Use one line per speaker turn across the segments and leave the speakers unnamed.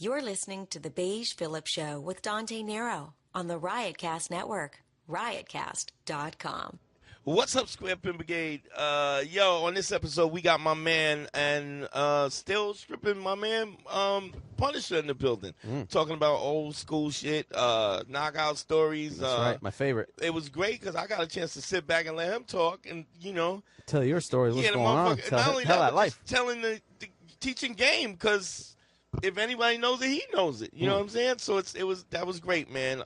You're listening to the Beige Phillip Show with Dante Nero on the Riotcast Network, riotcast.com.
What's up, Square Pin Brigade? On this episode, we got my man and still stripping my man Punisher in the building. Talking about old school shit, knockout stories.
That's right, my favorite.
It was great because I got a chance to sit back and let him talk and,
tell your story, what's going on.
Tell
that life.
Telling the teaching game because if anybody knows it, he knows it. You know what I'm saying? So that was great, man.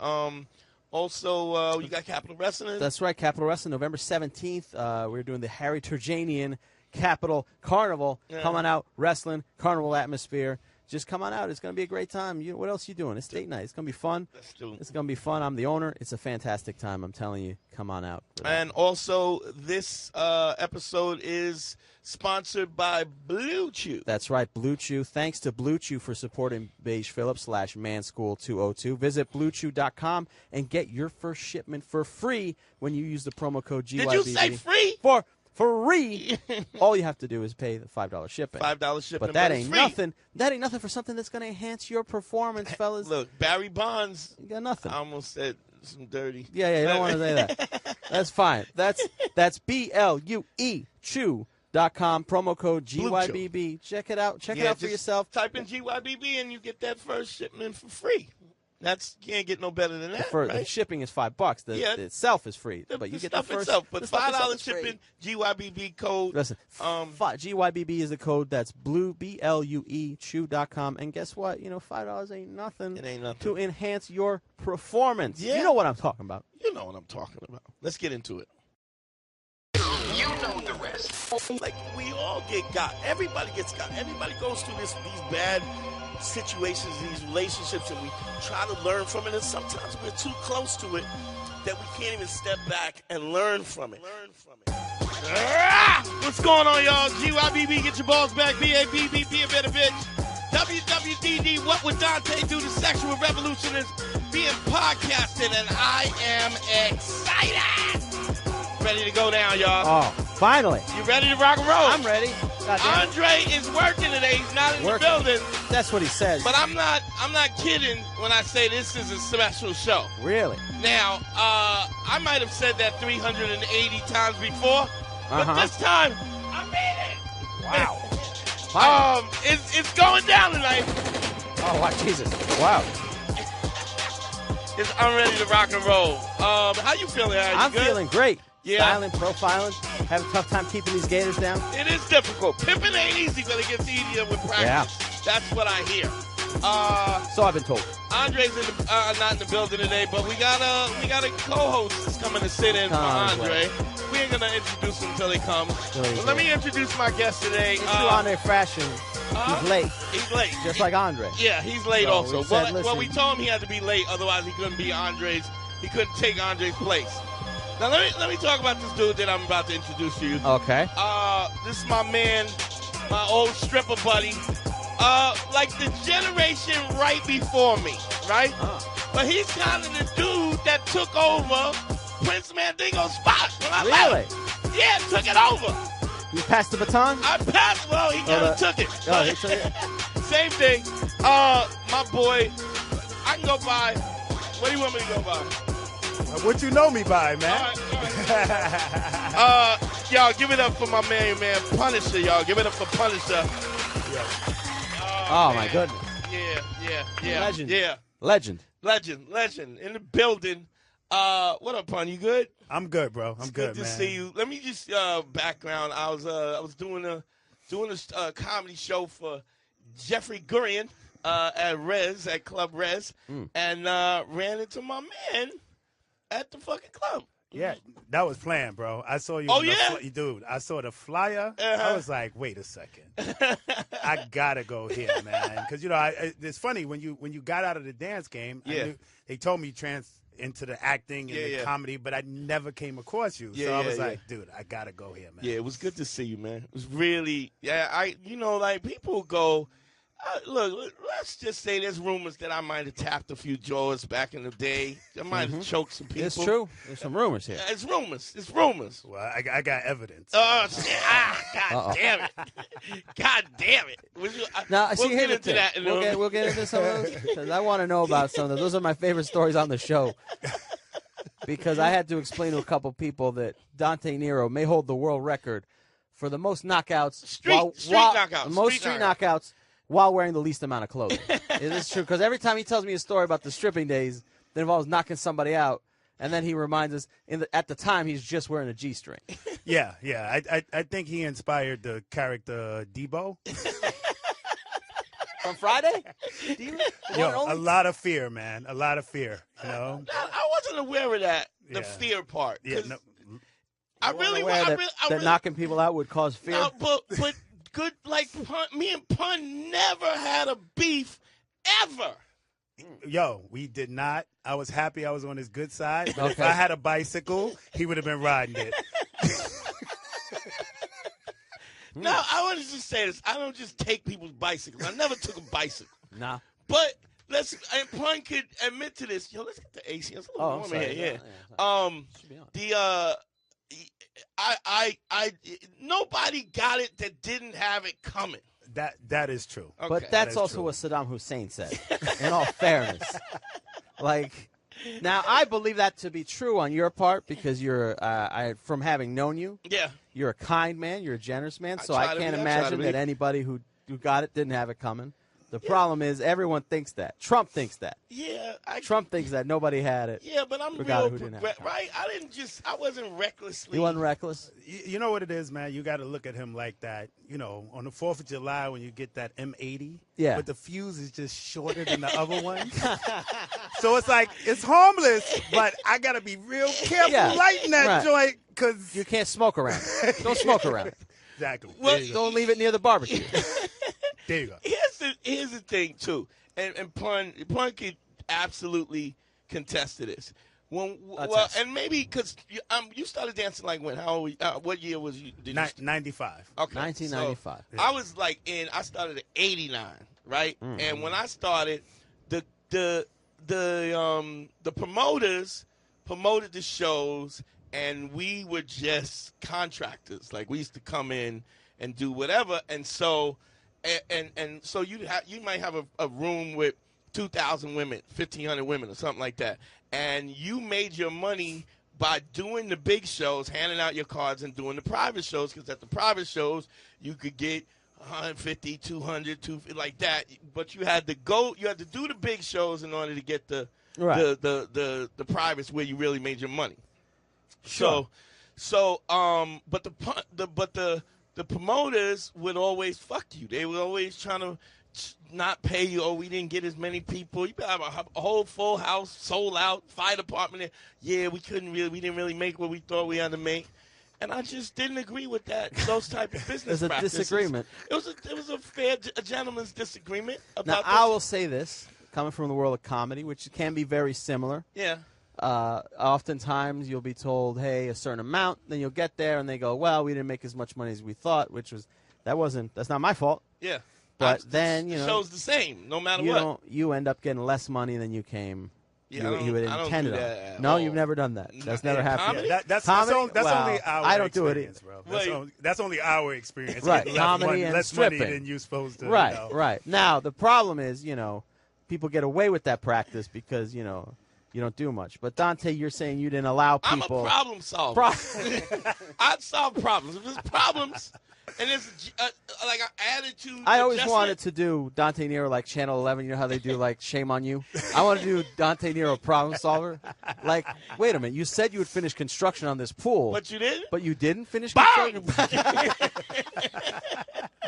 Also, you got Capital Wrestling.
That's right, Capital Wrestling, November 17th. We're doing the Harry Turjanian Capital Carnival. Yeah. Come on out, wrestling, carnival atmosphere. Just come on out. It's going to be a great time. What else are you doing? It's date night. It's going to be fun. It's going to be fun. I'm the owner. It's a fantastic time. I'm telling you, come on out.
And also, this episode is sponsored by Blue Chew.
That's right, Blue Chew. Thanks to Blue Chew for supporting Beige Phillip /Manschool202. Visit BlueChew.com and get your first shipment for free when you use the promo code GYBB.
Did you say free?
For free. All you have to do is pay the $5 shipping.
$5 shipping.
But that ain't nothing. That ain't nothing for something that's going to enhance your performance, fellas.
Look, Barry Bonds.
You got nothing.
I almost said some dirty.
Yeah, you don't want to say that. That's fine. That's BLUE Chew.com, promo code GYBB. Check it out. Check it out for yourself.
Type in GYBB and you get that first shipment for free. You can't get no better than that.
The shipping is $5. The itself is free, but you get the first.
But $5 shipping, GYBB code.
Listen, GYBB is the code. That's BLUE Chew.com. And guess what? $5 ain't nothing.
It ain't nothing
to enhance your performance.
Yeah.
You know what I'm talking about.
You know what I'm talking about. Let's get into it.
You know the rest.
Like we all get got. Everybody gets got. Everybody goes through these bad situations, these relationships, and we try to learn from it, and sometimes we're too close to it that we can't even step back and learn from it. What's going on, y'all? GYBB, get your balls back. BABB, be a better bitch. WWDD, what would Dante do? The sexual revolution is being podcasted, and I am excited. Ready to go down, y'all.
Oh, finally.
You ready to rock and roll?
I'm ready.
Andre is working today. He's not in the building.
That's what he says.
But I'm not kidding when I say this is a special show.
Really?
Now, I might have said that 380 times before, but this time I mean it.
Wow.
It's going down tonight.
Oh, wow, Jesus. Wow.
I'm ready to rock and roll. How you feeling?
I'm feeling great.
Yeah.
Styling, profiling, have a tough time keeping these gators down.
It is difficult. Pimping ain't easy, but it gets easier with practice.
Yeah.
That's what I hear.
So I've been told.
Andre's not in the building today, but we got a co-host that's coming to sit in for Andre. We ain't gonna introduce him until he comes. But let me introduce my guest today.
In true Andre fashion, he's late.
He's late,
just like Andre.
Yeah, he's late
so
also.
Well,
we told him he had to be late, otherwise he couldn't be Andre's. He couldn't take Andre's place. Now let me talk about this dude that I'm about to introduce to you.
Okay.
This is my man, my old stripper buddy. Like the generation right before me, right? But he's kind of the dude that took over Prince Mandingo's spot when I left. Yeah, took it over.
You passed the baton?
I passed. Well, he kind of took it.
Oh, he took it.
Same thing. My boy, I can go by. What do you want me to go by?
What you know me by, man?
All right. Y'all, give it up for my man, Punisher, y'all. Give it up for Punisher.
Oh, my goodness.
Yeah.
Legend.
Yeah. Legend. In the building. What up, Pun? You good?
I'm good, bro. I'm good,
to
man.
see you. Let me just background. I was doing a comedy show for Jeffrey Gurian at Club Rez, and ran into my man at the fucking club.
Yeah, that was planned, bro. I saw you.
Oh, yeah?
Dude, I saw the flyer. I was like, wait a second. I got to go here, man. Because, it's funny. When you got out of the dance game, they told me into the acting and the comedy, but I never came across you. So I was like, dude, I got to go here, man.
Yeah, it was good to see you, man. It was really, people go, Look, let's just say there's rumors that I might have tapped a few jaws back in the day. I might have choked some people.
It's true. There's some rumors here.
It's rumors. It's rumors.
Well, I got evidence.
Oh, shit. God damn it. God damn it.
Now,
We'll
see,
get
here's the
into
thing.
that in a moment.
We'll get into some of those because I want to know about some of those. Those are my favorite stories on the show. Because I had to explain to a couple people that Dante Nero may hold the world record for the most knockouts.
Street knockouts.
Most street knockouts while wearing the least amount of clothing. It is true, because every time he tells me a story about the stripping days that involves knocking somebody out, and then he reminds us at the time he's just wearing a G-string.
Yeah. I think he inspired the character Debo.
From Friday?
A lot of fear, man. A lot of fear. You know.
I wasn't aware of that. The fear part.
Yeah. No,
I really was.
That knocking people out would cause fear.
No, but good. Like me and Pun never had a beef ever.
Yo, we did not. I was happy I was on his good side. But if
Okay.
I had a bicycle, he would have been riding it.
No, I want to just say this. I don't just take people's bicycles. I never took a bicycle.
Nah.
But and Pun could admit to this. Yo, let's get the AC. It's a little warm in here. Yeah. Nobody got it that didn't have it coming.
That is true.
Okay.
But that's
That is
also
true.
what Saddam Hussein said, in all fairness. Like, now, I believe that to be true on your part because you're, from having known you,
Yeah.
you're a kind man, you're a generous man, so
try
I
to
can't
be, I try to
imagine
be.
that anybody who got it didn't have it coming. The problem is everyone thinks that. Trump thinks that.
Yeah.
Trump thinks that nobody had it.
Yeah, but I'm
Regardless
real
who didn't have it.
right. I wasn't recklessly.
He wasn't reckless.
You know what it is, man? You got to look at him like that. You know, on the 4th of July when you get that M80,
Yeah.
but the fuse is just shorter than the other one. So it's like, it's harmless, but I got to be real careful
Yeah.
lighting that
Right.
joint because.
You can't smoke around it. Don't smoke around it.
Exactly.
Well,
There you go.
Don't leave it near the barbecue.
There you go.
Here's the thing too, and Pun could absolutely contest to this.
Attest.
And maybe because you started dancing like when? How old? What year was you? Did you
95.
Okay,
1995.
So I was like I started at '89, right?
Mm-hmm.
And when I started, the promoters promoted the shows, and we were just contractors. Like we used to come in and do whatever, and so so you might have a room with 2,000 women, 1,500 women, or something like that, and you made your money by doing the big shows, handing out your cards, and doing the private shows. Because at the private shows, you could get 150, 200, 250, like that. But you had to do the big shows in order to get the privates where you really made your money.
Sure.
But the promoters would always fuck you. They were always trying to not pay you. Oh, we didn't get as many people. You have a whole full house, sold out, fire department there. Yeah, we didn't really make what we thought we had to make. And I just didn't agree with those type of business
There's a
practices.
disagreement.
It was a gentleman's disagreement
Now,
about
I
this.
will say this, coming from the world of comedy, which can be very similar.
Yeah.
Oftentimes you'll be told, hey, a certain amount, then you'll get there and they go, well, we didn't make as much money as we thought, that's not my fault.
Yeah.
But then,
the show's the same, no matter what.
You end up getting less money than you came.
Yeah,
you had
I don't
intended
do
on.
that at
No,
all.
you've never done that. That's never
in
happened.
comedy?
That's
Comedy?
only
Well,
our
I don't do it
experience,
either.
bro. That's only our experience.
Right.
Getting less
Comedy
money,
and
less money
stripping.
than you're supposed to.
Right,
you know.
right. Now, the problem is, people get away with that practice because, you don't do much. But, Dante, you're saying you didn't allow people.
I'm a problem solver. I'd solve problems. If there's problems and there's like an attitude.
I always
adjustment,
wanted to do Dante Nero like Channel 11. You know how they do like Shame on You? I want to do Dante Nero problem solver. Like, wait a minute. You said you would finish construction on this pool.
But you didn't?
But you didn't finish
Bang!
construction?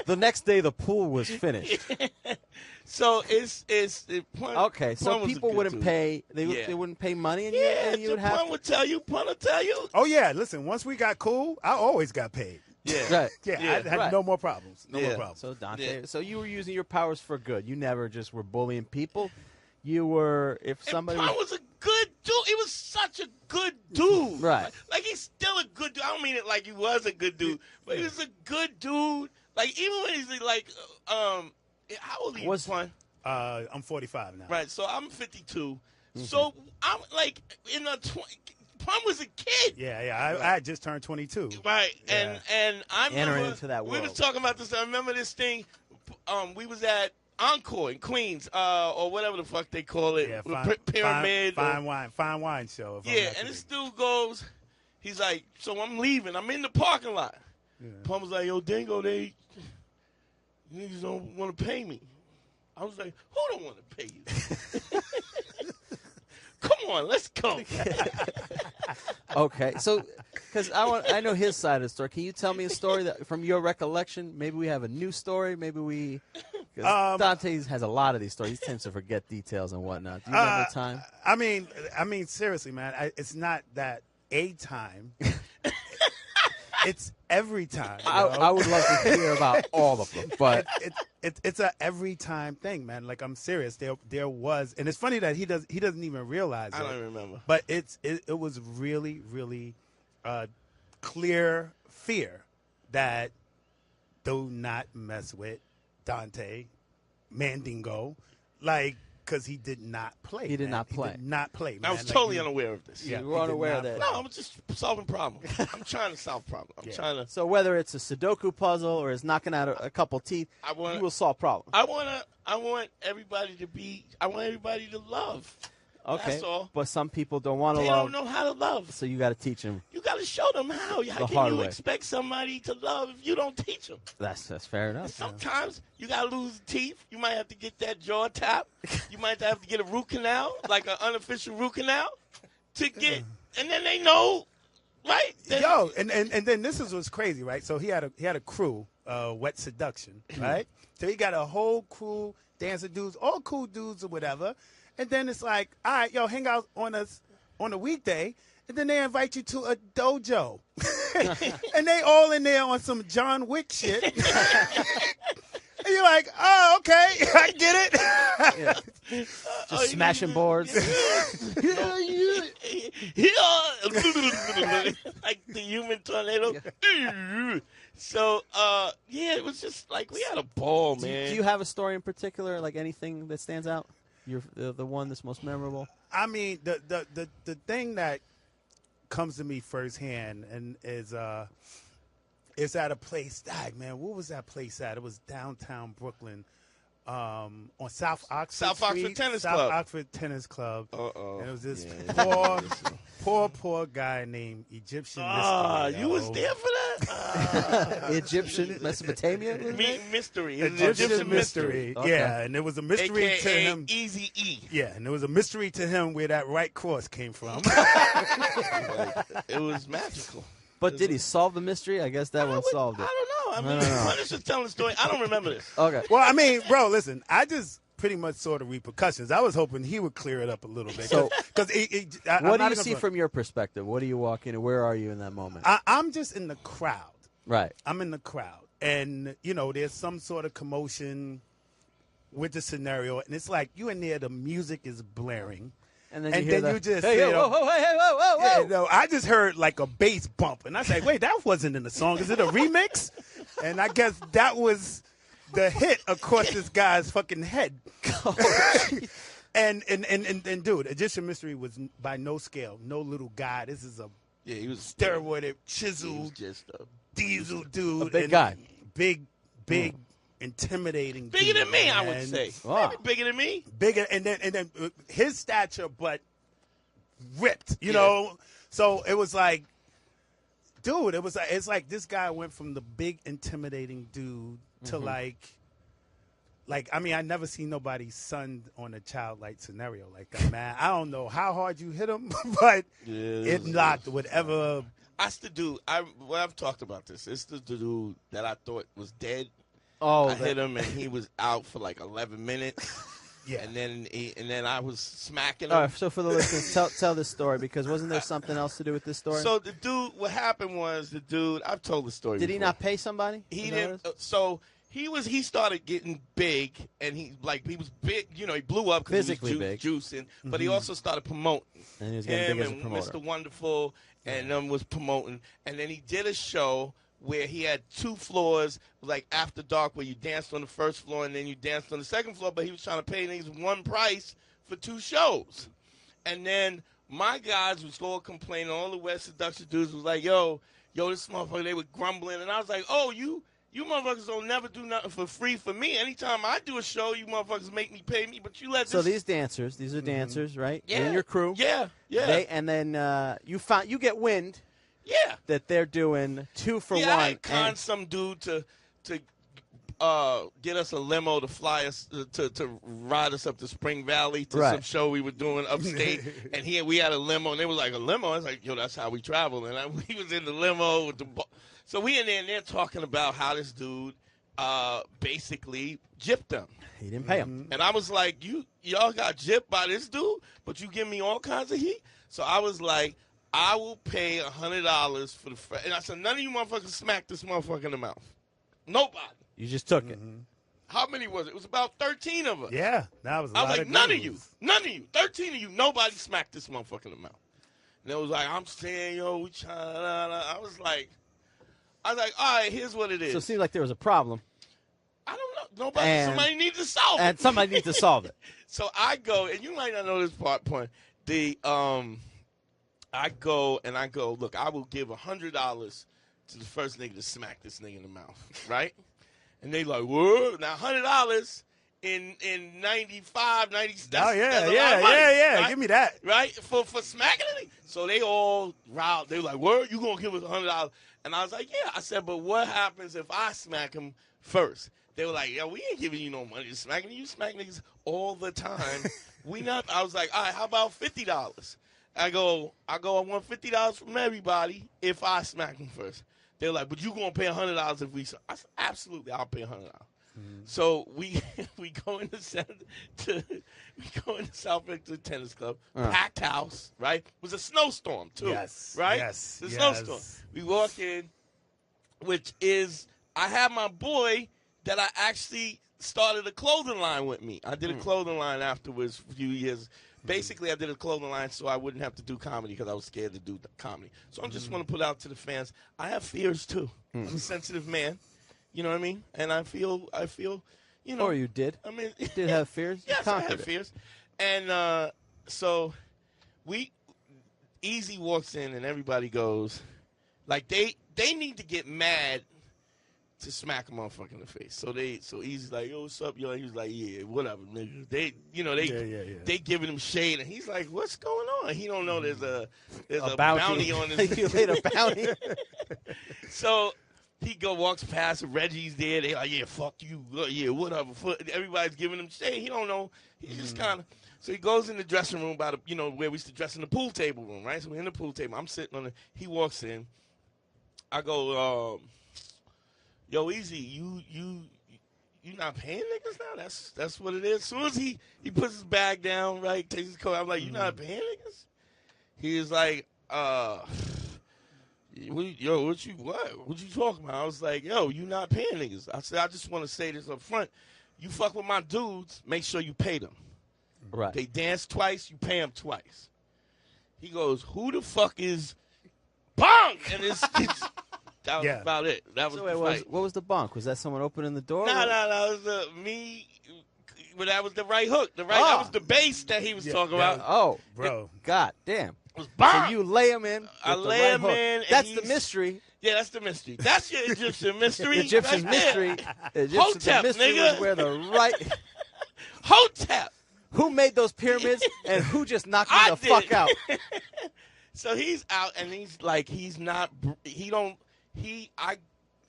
The next day the pool was finished.
So it's
Okay, so people wouldn't pay. They wouldn't pay money, and you would have.
Pun would tell you. Pun will tell you.
Oh yeah, listen. Once we got cool, I always got paid.
Yeah.
Right.
Yeah,
Yeah.
I had
Right.
no more problems. No more
Yeah.
problems.
So Dante,
Yeah.
so you were using your powers for good. You never just were bullying people. You were, if somebody
Pun was a good dude. He was such a good dude.
Right.
Like he's still a good dude. I don't mean it like he was a good dude, but he was a good dude. Like even when he's like, How old are you, Pun?
I'm 45 now.
Right, so I'm 52. So I'm like in the Pun was a kid.
Yeah. I had just turned 22.
Right,
Yeah.
and I remember
Entering into that
we
world.
was talking about this. I remember this thing. We was at Encore in Queens, or whatever the fuck they call it,
Yeah,
Pyramid.
fine wine show.
Yeah, and this dude goes, he's like, so I'm leaving. I'm in the parking lot.
Yeah.
Pun was like, yo, Dingo, niggas don't want to pay me. I was like, who don't want to pay you? Come on, let's go.
Okay, so because I know his side of the story. Can you tell me a story that from your recollection? Maybe we have a new story. Maybe we. Because Dante has a lot of these stories. He tends to forget details and whatnot. Do you remember time?
I mean, seriously, man. It's not that a time. It's every time.
I would love to hear about all of them, but
it's a every time thing, man. Like, I'm serious. There was, and it's funny that he doesn't even realize.
I don't remember.
But it was really, really clear fear that do not mess with Dante Mandingo, like, because he did not play.
He did
man.
not play.
He did not play. Man.
I was totally unaware of this.
Yeah,
you were unaware of
not
that.
play.
No, I'm just solving problems. I'm trying to solve problems. I'm trying to.
So whether it's a Sudoku puzzle or it's knocking out a couple teeth, you will solve problems.
I want everybody to be. I want everybody to love.
Okay,
That's all.
but some people don't want to
They
love.
don't know how to love.
So you got to teach them.
You got to show them how. How
hard
can you
way.
expect somebody to love if you don't teach them?
That's fair enough.
Sometimes you got to lose teeth. You might have to get that jaw tap. You might have to get a root canal, like an unofficial root canal, to get. And then they know, right?
Yo, and then this is what's crazy, right? So he had a crew, Wet Seduction, right? So he got a whole crew, dancer dudes, all cool dudes or whatever. And then it's like, all right, yo, hang out on a weekday, and then they invite you to a dojo, and they all in there on some John Wick shit. And you're like, oh, okay, I get it.
Just smashing boards.
Like the human tornado. So, yeah, it was just like we had a ball, man.
Do you have a story in particular, like anything that stands out? You're the one that's most memorable.
I mean, the thing that comes to me firsthand and is at a place. Man, what was that place at? It was downtown Brooklyn, on South Oxford
South
Street,
Oxford Tennis
South
Club.
Oxford Tennis Club.
Uh-oh.
And it was this
Yeah.
poor guy named Egyptian Mystery.
You was there for that?
Egyptian Mesopotamia?
Mystery.
Egyptian Mystery.
Okay.
Yeah, and there was a mystery
AKA
to him.
Easy E.
Yeah, and there was a mystery to him where that right cross came from.
It was magical.
But did he solve the mystery? I guess that one solved it.
I don't know. I mean, I'm just telling the story. I don't remember this.
Okay.
Well, I mean, bro, listen, I just pretty much saw the repercussions. I was hoping he would clear it up a little bit.
So,
because
what do you see from your perspective? What do you walk in, and where are you in that moment?
I'm just in the crowd.
Right.
I'm in the crowd. And, there's some sort of commotion with the scenario. And it's like you in there, the music is blaring.
And then
And
you hear
then you just
hey,
say,
whoa, hey, whoa.
Yeah, no, I just heard like a bass bump. And I was like, wait, that wasn't in the song. Is it a remix? And I guess that was the hit across this guy's fucking head. And dude, Egyptian Mystery was by no scale, no little guy. This is a
He was
steroided, chiseled,
just a
diesel dude.
A big guy.
Big, intimidating.
bigger
dude,
than me, I
man.
would say.
Wow.
Maybe bigger than me.
Bigger, and then his stature, but ripped, you know. So it was like, dude, it's like this guy went from the big, intimidating dude to like I mean, I never seen nobody sunned on a childlike scenario like that, man. I don't know how hard you hit him, but it knocked whatever.
That's the dude. I've talked about this. It's the dude that I thought was dead.
Oh,
I hit him and he was out for like 11 minutes.
Yeah.
And then I was smacking him.
All right, so for the listeners, tell this story, because wasn't there something else to do with this story?
So the dude, what happened was the dude. I've told the story.
Did he
before.
not pay somebody?
He
You know
didn't.
this?
So he started getting big, and he was big. He blew up because he
Physically
was
big.
juicing. But he also started promoting.
And he was getting
Him
big as a
and
promoter.
Mr. Wonderful and was promoting. And then he did a show where he had 2 floors, like after dark, where you danced on the first floor and then you danced on the second floor, but he was trying to pay niggas one price for 2 shows. And then my guys was all complaining. All the West Seduction dudes was like, yo, this motherfucker, they were grumbling. And I was like, oh, you motherfuckers don't never do nothing for free for me. Anytime I do a show, you motherfuckers make me pay me, but you let this.
So these are dancers, right?
Yeah.
You and your crew.
Yeah.
And then you get wind.
Yeah.
That they're doing 2 for 1.
I conned some dude to get us a limo to fly us to ride us up to Spring Valley to some show we were doing upstate, and we had a limo, and they was like, a limo? I was like, yo, that's how we travel, and we was in the limo with the so we in there and they're talking about how this dude basically gypped them.
He didn't pay him,
and I was like, y'all got gypped by this dude, but you give me all kinds of heat. So I was like, I will pay $100 for the and I said, none of you motherfuckers smack this motherfucker in the mouth. Nobody.
You just took it.
How many was it? It was about 13 of us.
Yeah, that was a lot
I was like,
of
none
news.
of you, 13 of you, nobody smacked this motherfucker in the mouth. And it was like, I'm saying, yo, we trying. I was like, all right, here's what it is.
So it seemed like there was a problem.
I don't know. Somebody needs to solve it.
And somebody needs to solve it.
So I go, and you might not know this point. I go, look, I will give $100 to the first nigga to smack this nigga in the mouth, right? And they like, whoa. Now, $100 in 95, 90, that's a lot of money, right?
Give me that.
Right? For smacking it. So they all riled. They were like, word, you going to give us $100? And I was like, yeah. I said, but what happens if I smack him first? They were like, yo, we ain't giving you no money to smack him. You smack niggas all the time. I was like, all right, how about $50? I go, I want $50 from everybody if I smack him first. They're like, but you going to pay $100 if we. I said, absolutely, I'll pay $100. So we go into South Victor Tennis Club, packed house, right? It was a snowstorm too, right?
Yes,
the snowstorm. We walk in, which is I have my boy that I actually started a clothing line with me. I did a clothing line afterwards for a few years. Basically, I did a clothing line so I wouldn't have to do comedy because I was scared to do comedy. So I just want to put out to the fans, I have fears too. I'm a sensitive man. You know what I mean? And I feel, you know.
Or you did.
I mean,
you did have fears.
Yes, I had fears. And so Easy walks in and everybody goes, like they need to get mad to smack a motherfucker in the face. So Easy's like, yo, what's up, yo? He was like, yeah, whatever, nigga. They giving him shade, and he's like, what's going on? He don't know there's a bounty on his.
You laid a bounty.
So he walks past, Reggie's there. They like, yeah, fuck you, yeah, whatever. Everybody's giving him shade. He don't know. He's just kind of. So he goes in the dressing room by the, where we used to dress in the pool table room, right? So we're in the pool table. I'm sitting on he walks in. I go, yo, Easy, you not paying niggas now? That's what it is. As soon as he puts his bag down, right, takes his coat, I'm like, you not paying niggas? He is like, what you talking about? I was like, yo, you not paying niggas. I said, I just want to say this up front. You fuck with my dudes, make sure you pay them.
Right.
They dance twice, you pay them twice. He goes, who the fuck is Bong? And that was about it. That was
So
the fight.
what was the bunk? Was that someone opening the door?
No, it was me. But that was the right hook. That was the bass that he was talking about.
Oh,
bro.
God damn.
It was Bong.
So you lay him in.
I
with the
lay
right
him
hook.
in.
That's the mystery.
Yeah, that's the mystery. That's your Egyptian mystery.
Egyptian
right
mystery.
there.
Egyptian mystery
nigga.
was where the right.
Hotep.
Who made those pyramids and who just knocked them the fuck out?
So he's out, and he's like, I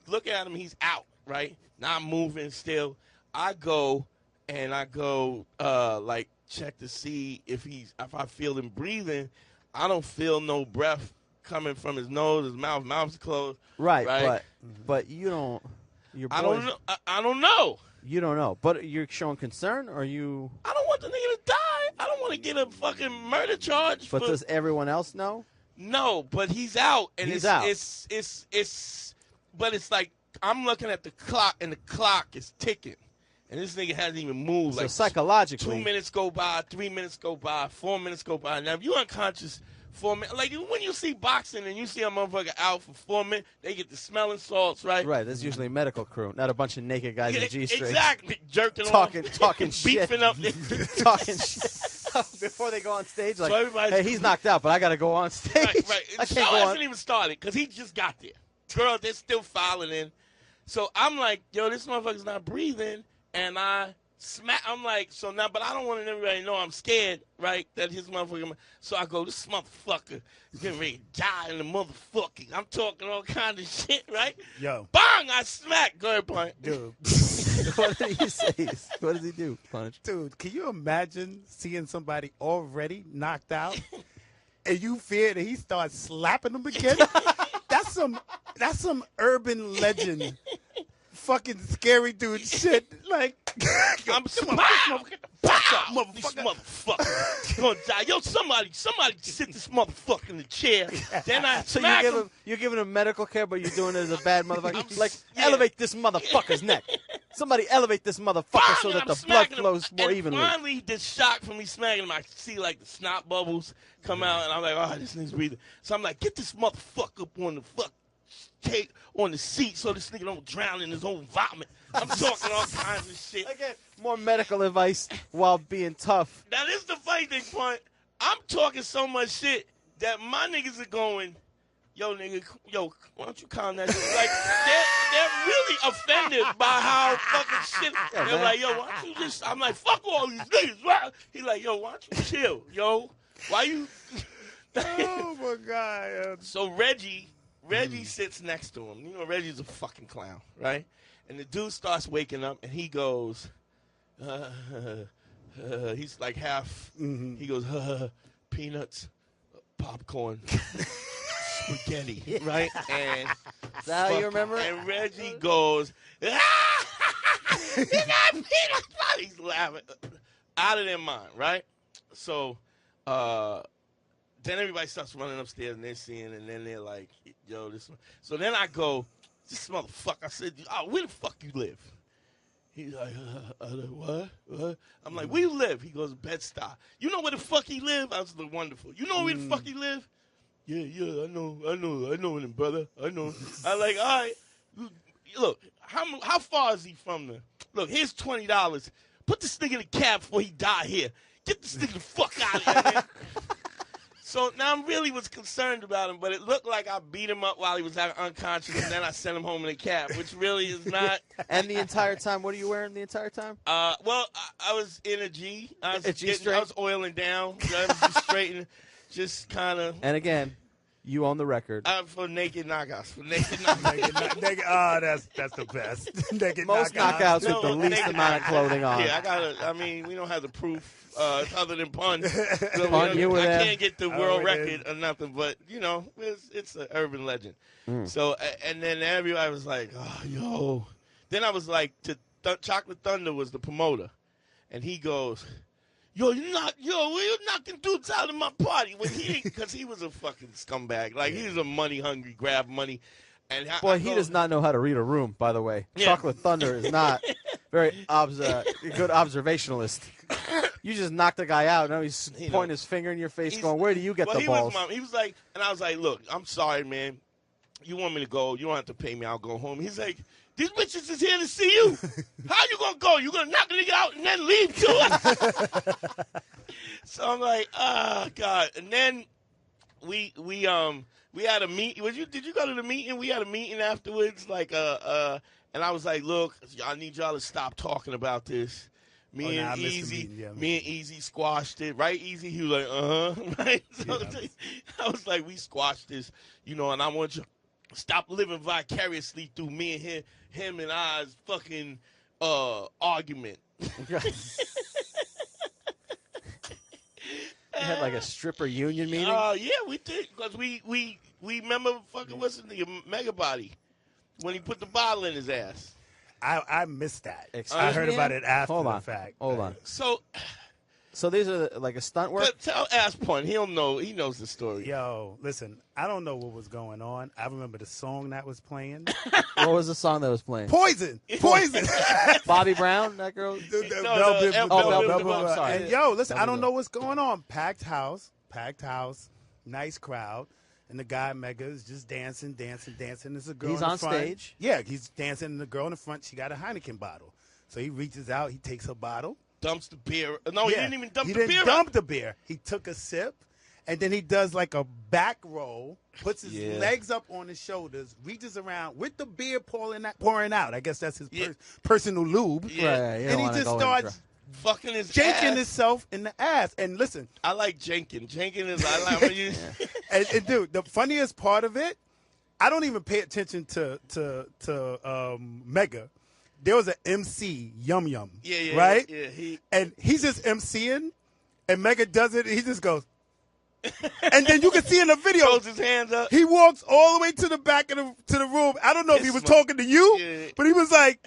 look at him, he's out, right? Not moving still. I go, like, check to see if I feel him breathing. I don't feel no breath coming from his nose, his mouth's closed.
Right? But you don't.
I don't know. I don't know.
You don't know, but you're showing concern, or you?
I don't want the nigga to die. I don't want to get a fucking murder charge.
But does everyone else know?
No, but he's out, and
He's
out. But it's like I'm looking at the clock, and the clock is ticking, and this nigga hasn't even moved.
So
like
psychologically,
2 minutes go by, 3 minutes go by, 4 minutes go by. Now, if you're unconscious 4 minutes. Like when you see boxing and you see a motherfucker out for 4 minutes, they get the smelling salts, right?
Right. That's usually a medical crew, not a bunch of naked guys in G-strings.
Exactly. Jerking
talking
off.
shit.
Beefing up.
Talking shit. Before they go on stage, like,
So
hey, he's knocked out, but I got to go on stage.
Right.
I
The
can't
show
go
hasn't
on.
even started because he just got there. Girl, they're still filing in. So I'm like, yo, this motherfucker's not breathing. And I'm like, so now, but I don't want everybody to know I'm scared, right, that his motherfucker. So I go, this motherfucker is getting ready to die in the motherfucking. I'm talking all kind of shit, right?
Yo.
Bang! I smack. Go ahead, Punch.
Dude.
What did he say? What does he do, Punch?
Dude, can you imagine seeing somebody already knocked out and you fear that he starts slapping them again? That's some urban legend fucking scary dude shit. Like,
I'm smacking. This motherfucker gonna die. Yo, somebody sit this motherfucker in the chair. Then I
So
smack him.
you're giving him medical care, but you're doing it as a bad motherfucker. Like,
yeah.
elevate this motherfucker's neck. Somebody elevate this motherfucker
Bang,
so
and
that
I'm
the blood
smacking him.
flows more
And
evenly.
Finally, the shock from me smacking him, I see like the snot bubbles come out, and I'm like, oh, this nigga's breathing. So I'm like, get this motherfucker up on the cake on the seat so this nigga don't drown in his own vomit. I'm talking all kinds of shit.
Again, more medical advice while being tough.
Now this is the funny thing, Point. I'm talking so much shit that my niggas are going, yo, nigga, yo, why don't you calm that shit? Like, they're really offended by how fucking shit.
Yeah,
They're
man.
like, yo, why don't you just, I'm like, fuck all these niggas. Right? He like, yo, why don't you chill, yo? Why you?
oh my God.
So Reggie sits next to him. You know, Reggie's a fucking clown, right? And the dude starts waking up, and he goes, he's like half, he goes, peanuts, popcorn, spaghetti, right? And
Is that how you remember it?
And Reggie goes, he got peanuts. He's laughing out of their mind, right? So then everybody starts running upstairs, and they're seeing, and then they're like, yo, this one. So then I go, this motherfucker, I said, oh, where the fuck you live? He's like, what? I'm like, where you live? He goes, Bed-Stuy. You know where the fuck he live? I was like, wonderful. You know where the fuck he live? Yeah, I know him, brother. I know him. I like, all right. Look, how far is he from the, look, here's $20. Put this nigga in a cab before he die here. Get this nigga the fuck out of here, man. So now I really was concerned about him, but it looked like I beat him up while he was unconscious, and then I sent him home in a cab, which really is not.
And the entire time, what are you wearing the entire time?
Well, I was in a G. I was oiling down. I was just straightening, just kind of.
And again, you own the record.
For naked knockouts. For naked knockouts.
Oh, that's the best. Naked
Most knockouts with the least
naked
amount of clothing on.
Yeah, I mean, we don't have the proof other than Pun. So
Pun, you were
I
there.
can't get the world record or nothing, but, you know, it's an urban legend. So, and then everybody was like, oh, yo. Then I was like, Chocolate Thunder was the promoter. And he goes, you're knocking dudes out of my party. Because he was a fucking scumbag. Like, he was a money-hungry, grab money. And
Boy, he does not know how to read a room, by the way. Yeah. Chocolate Thunder is not very good observationalist. You just knocked a guy out. Now he's pointing his finger in your face going, where do you get the balls?
He was like, and I was like, look, I'm sorry, man. You want me to go? You don't have to pay me. I'll go home. He's like, these bitches is here to see you. How you going to go? You going to knock a nigga out and then leave too? So I'm like, oh, God. And then we had a meeting. Did you go to the meeting? We had a meeting afterwards, and I was like, look, I need y'all to stop talking about this. Me and Easy squashed it, right? Easy, he was like, right? So I was like, we squashed this, and I want you to stop living vicariously through me and him and I's fucking argument.
You had like a stripper union meeting?
Yeah, we did, because we remember fucking what's his name, Mega Body, when he put the bottle in his ass.
I missed that. I heard about it after the fact.
Hold on.
So
these are like a stunt work?
Tell Ass Point. He'll know. He knows the story.
Yo, listen, I don't know what was going on. I remember the song that was playing.
What was the song that was playing?
Poison.
Bobby Brown, that girl?
Bell Biv.
I'm sorry.
And yo, listen, I don't know what's going on. Packed house. nice crowd. And the guy, Mega, is just dancing. There's a girl
He's
in the
on
front.
stage.
Yeah, he's dancing, and the girl in the front, she got a Heineken bottle. So he reaches out, he takes her bottle.
Dumps the beer. No, he didn't even dump the beer.
He didn't dump the beer. He took a sip, and then he does like a back roll, puts his legs up on his shoulders, reaches around with the beer pouring out. I guess that's his personal lube.
Yeah.
And he just starts
fucking his
janking
ass.
himself in the ass. And listen,
I like janking. Janking is I like when you.
and dude, the funniest part of it, I don't even pay attention to Mega. There was an MC, Yum Yum, right?
Yeah,
and he's just MCing, and Mega does it, and he just goes, and then you can see in the video,
throws his hands up.
he walks all the way to the back of the room. I don't know if he was talking to you, but he was like,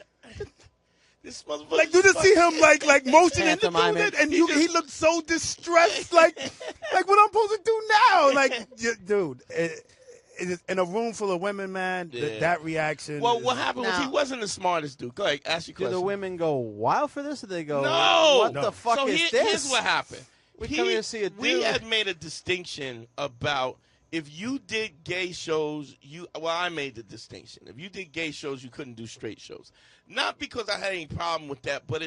this motherfucker.
like you just see him like motioning to do
Pantomime
it, and he looked so distressed, like what I'm supposed to do now, dude. In a room full of women, man, that reaction.
Well, what happened was he wasn't the smartest dude. Go ahead, ask your question.
Do the women go wild for this, or they go,
No.
what the fuck is this?
Here's what happened.
We come here to see a dude.
We had made a distinction about if you did gay shows, I made the distinction. If you did gay shows, you couldn't do straight shows. Not because I had any problem with that, but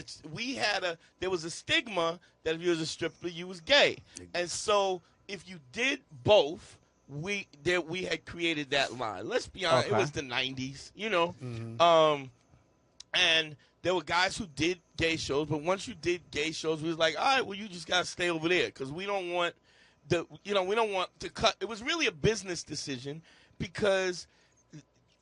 there was a stigma that if you was a stripper, you was gay. And so if you did both, we had created that line. Let's be honest, It was the 90s, you know. Mm-hmm. And there were guys who did gay shows, but once you did gay shows, we was like, all right, well, you just got to stay over there because we don't want we don't want to cut. It was really a business decision because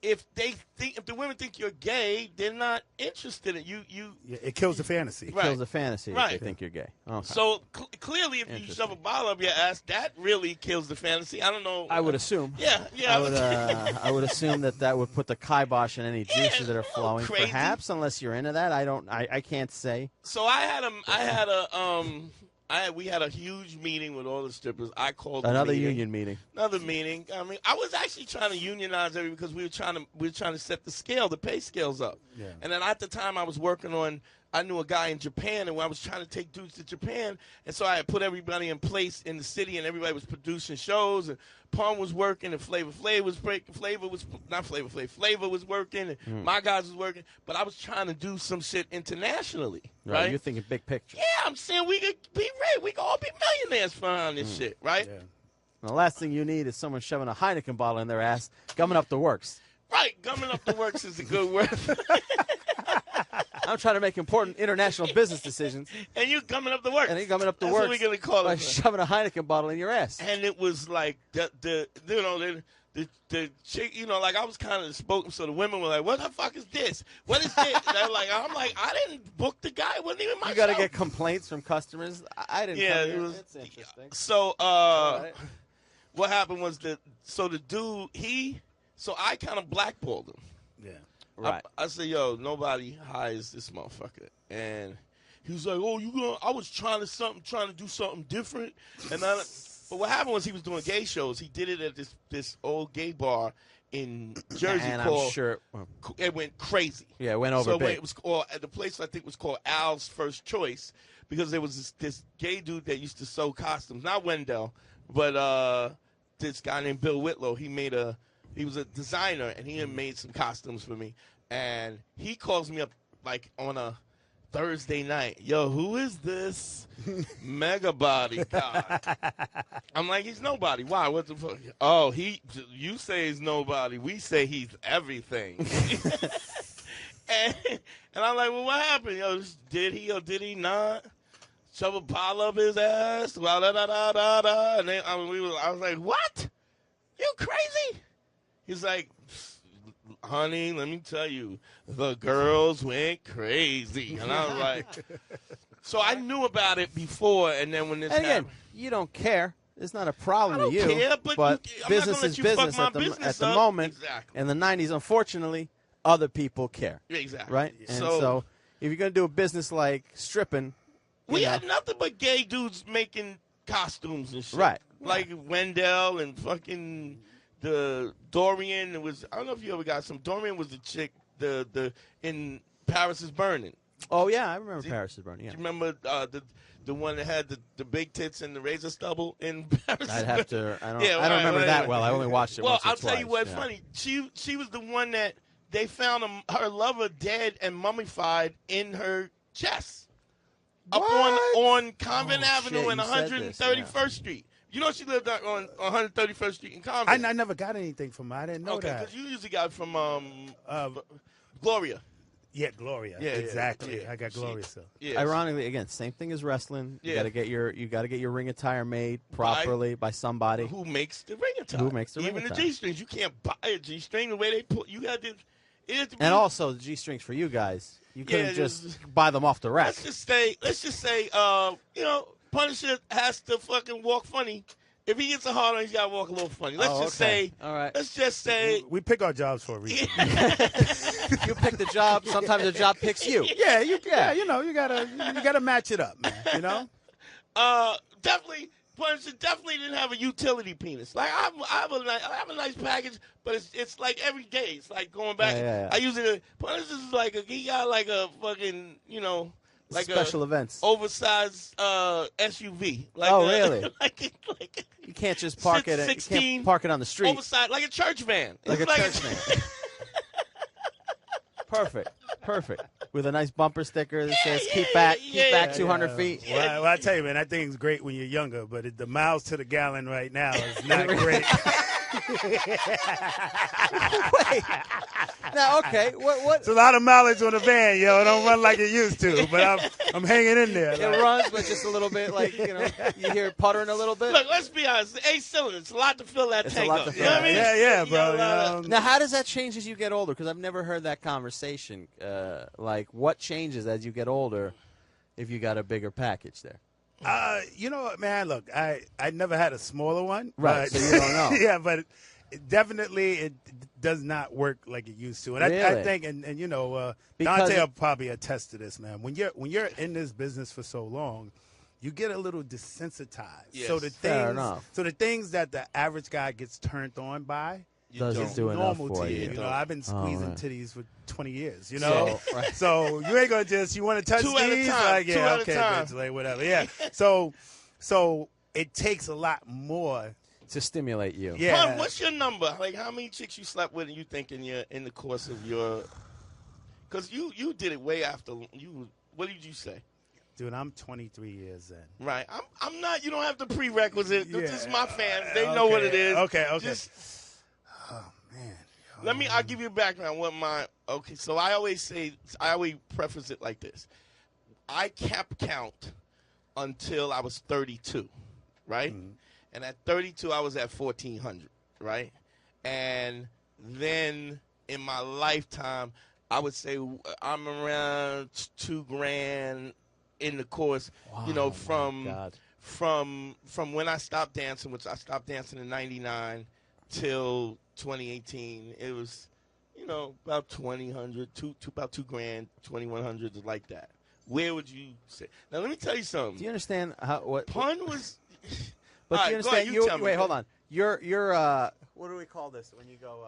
if the women think you're gay, they're not interested in you.
It kills the fantasy.
It kills the fantasy if
Right.
they think you're gay. Okay.
So clearly, if you shove a bottle up your ass, that really kills the fantasy. I don't know.
I would assume.
Yeah.
I would assume that would put the kibosh in any juices that are flowing.
crazy.
Perhaps, unless you're into that, I can't say.
So we had a huge meeting with all the strippers. I called
Another
the meeting.
union meeting.
Another meeting. I mean, I was actually trying to unionize everybody because we were trying to set the pay scales up.
Yeah.
And then at the time I was working on, I knew a guy in Japan, and when I was trying to take dudes to Japan, and so I had put everybody in place in the city, and everybody was producing shows, and Palm was working, and Flavor was breaking. Flavor was working, and my guys was working, but I was trying to do some shit internationally. Right?
You're thinking big picture.
Yeah, I'm saying we could be rich. We could all be millionaires behind this shit, right?
Yeah.
The last thing you need is someone shoving a Heineken bottle in their ass, gumming up the works.
Right, gumming up the works is a good word.
I'm trying to make important international business decisions.
And you gumming up the works.
And you gumming up the
That's
works.
what we're gonna call
by
it.
shoving a Heineken bottle in your ass.
And it was like the chick, like I was kind of spoken, so the women were like, "What the fuck is this? What is this?" And I'm like, I didn't book the guy. It wasn't even my
You got to
show.
get complaints from customers. I didn't.
Yeah,
come
it
here.
was.
It's interesting.
So,
right.
what happened was the dude so I kind of blackballed him.
Yeah.
Right.
I said, yo, nobody hires this motherfucker. And he was like, oh, I was trying to do something different. But what happened was he was doing gay shows. He did it at this old gay bar in Jersey
and
called.
I'm sure
It went crazy.
Yeah, it went over
so
big.
It was called, the place I think was called Al's First Choice because there was this gay dude that used to sew costumes. Not Wendell, but this guy named Bill Whitlow. He was a designer, and he had made some costumes for me. And he calls me up, like, on a Thursday night. Yo, who is this mega body guy? I'm like, he's nobody. Why? What the fuck? Oh, you say he's nobody. We say he's everything. and I'm like, well, what happened? Yo, did he or did he not shove a bottle up his ass? And then, I was like, what? You crazy? He's like, honey, let me tell you, the girls went crazy. And I was like, so I knew about it before, and then when this
And again,
happened.
you don't care. It's not a problem
I don't
to you.
care, but I'm
business
not gonna
is
let you fuck
business
my
at the
business
at the
up.
moment.
Exactly.
In the 90s, unfortunately, other people care.
Exactly.
Right? And so if you're going to do a business like stripping.
We had nothing but gay dudes making costumes and shit.
Right.
Like Wendell and fucking the Dorian. I don't know if you ever got some. Dorian was the chick, the in Paris is Burning.
Oh yeah, I remember Paris is Burning. Yeah.
Do you remember the one that had the big tits and the razor stubble in Paris?
I'd have to. I don't
right,
remember
right,
that
right.
well. I only watched it
Well,
once or
I'll tell you
twice,
what's funny. She was the one that they found her lover dead and mummified in her chest. Up on Convent Avenue
shit,
and
you said
131st
this,
Street. You know she lived on 131st Street in Convent.
I never got anything from her. I didn't know that.
Okay, because you usually got it from Gloria.
Yeah, Gloria.
Yeah,
exactly.
yeah.
I got Gloria. So.
Yeah.
Ironically, again, same thing as wrestling. You
Yeah.
got to get your ring attire made properly by somebody.
Who makes the ring attire?
Who makes the ring
Even
attire?
the G-strings. You can't buy a G-string the way they put. You got to. It has to be,
And also the G-strings for you guys. You couldn't
just-
just buy them off the rack.
Let's just say, Punisher has to fucking walk funny. If he gets a hard on, he's got to walk a little funny. Let's say.
All right.
Let's just say.
We pick our jobs for a reason.
You pick the job. Sometimes the job picks you.
Yeah, you gotta match it up, man. You know.
Definitely. Punisher definitely didn't have a utility penis. Like I have a nice package, but it's like every day. It's like going back.
Yeah.
I usually Punisher's like he got like a fucking like
Special
a
events.
oversized SUV. Like
Oh, really?
like
You can't just park it. You
16
can't park it on the street.
oversized, like a church van.
Like
It's
a church van. Perfect. With a nice bumper sticker that says "Keep back 200 feet."
Well, I tell you, man, that thing's great when you're younger, but the miles to the gallon right now is not great.
Wait. Now, okay. What?
It's a lot of mileage on the van, yo. It don't run like it used to, but I'm hanging in there.
It runs, but just a little bit. Like you hear it puttering a little bit.
Look, let's be honest. 8 cylinders. It's a lot to fill that
It's
tank
a lot
up.
to
You know
fill.
what I mean?
Yeah,
You
bro.
know,
Now, how does that change as you get older? Because I've never heard that conversation. Like, what changes as you get older if you got a bigger package there?
You know what, man? Look, I never had a smaller one.
Right,
but-
so you don't know.
Yeah, but it does not work like it used to. And I
Really?
think, and
Because
Dante will probably attest to this, man. When you're in this business for so long, you get a little desensitized.
Yes.
So the
Fair
things,
enough.
so the things that the average guy gets turned on by.
Doesn't do enough
Normal
for
to
you.
you. I've been squeezing
right.
titties for 20 years, you know?
So, right.
So you ain't going to you want to touch
Two at a
these?
time.
Like,
Two
yeah,
at a
okay,
time.
bitch, like, whatever. Yeah. So it takes a lot more.
To stimulate you.
Yeah.
Pun, what's your number? Like, how many chicks you slept with and you think in the course of your... Because you did it way after you... What did you say?
Dude, I'm 23 years in.
Right. I'm not... You don't have the prerequisite.
Yeah.
This is my fans. They know what it is.
Okay.
Just,
Oh, man.
I'll give you a background. So I always preface it like this. I kept count until I was 32, right?
Mm-hmm.
And at 32, I was at 1,400, right? And then in my lifetime, I would say I'm around $2,000 in the course,
Wow,
from
my God.
from when I stopped dancing, which I stopped dancing in 99 till 2018. It was, about 2,000, about $2,000, 2,100, like that. Where would you say? Now, let me tell you something.
Do you understand what?
Pun was...
But
All
do you
right, go ahead,
understand?
you tell me.
Wait, hold on. You're what do we call this when you go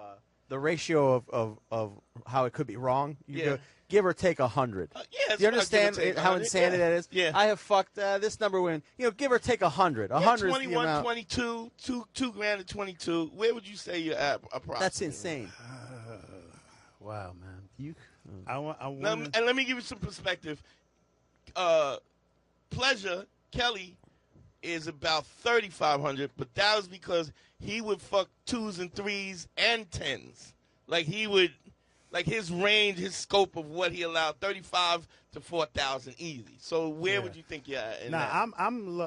the ratio of how it could be wrong? You go give or take 100.
yeah,
Do you
it's about
understand
give or take
how
100.
insane that is?
Yeah.
I have fucked this number when give or take 100. 100 is the
21,
amount.
22, $2,000 to 22. Where would you say you're at approximately?
That's insane.
Wow, man.
You.
I want.
And let me give you some perspective. Pleasure Kelly is about 3,500, but that was because he would fuck 2s and 3s and 10s. Like he would, like his range, his scope of what he allowed, 35 to 4,000 easy. So where would you think you're at?
I'm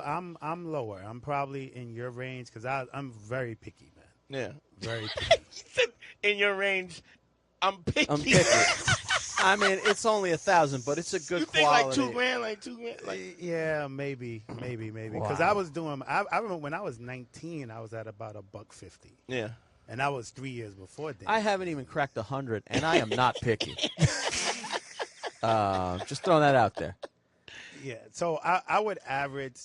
lower. I'm probably in your range because I'm very picky, man.
Yeah.
Very picky.
He said, in your range, I'm picky.
I'm picky. I mean, it's only 1,000, but it's a good
You think
quality.
like $2,000, like
Yeah, maybe. Because
Wow.
I was doing. I remember when I was 19, I was at about $150,
yeah.
and that was 3 years before that.
I haven't even cracked 100, and I am not picky. Just throwing that out there.
Yeah, so I would average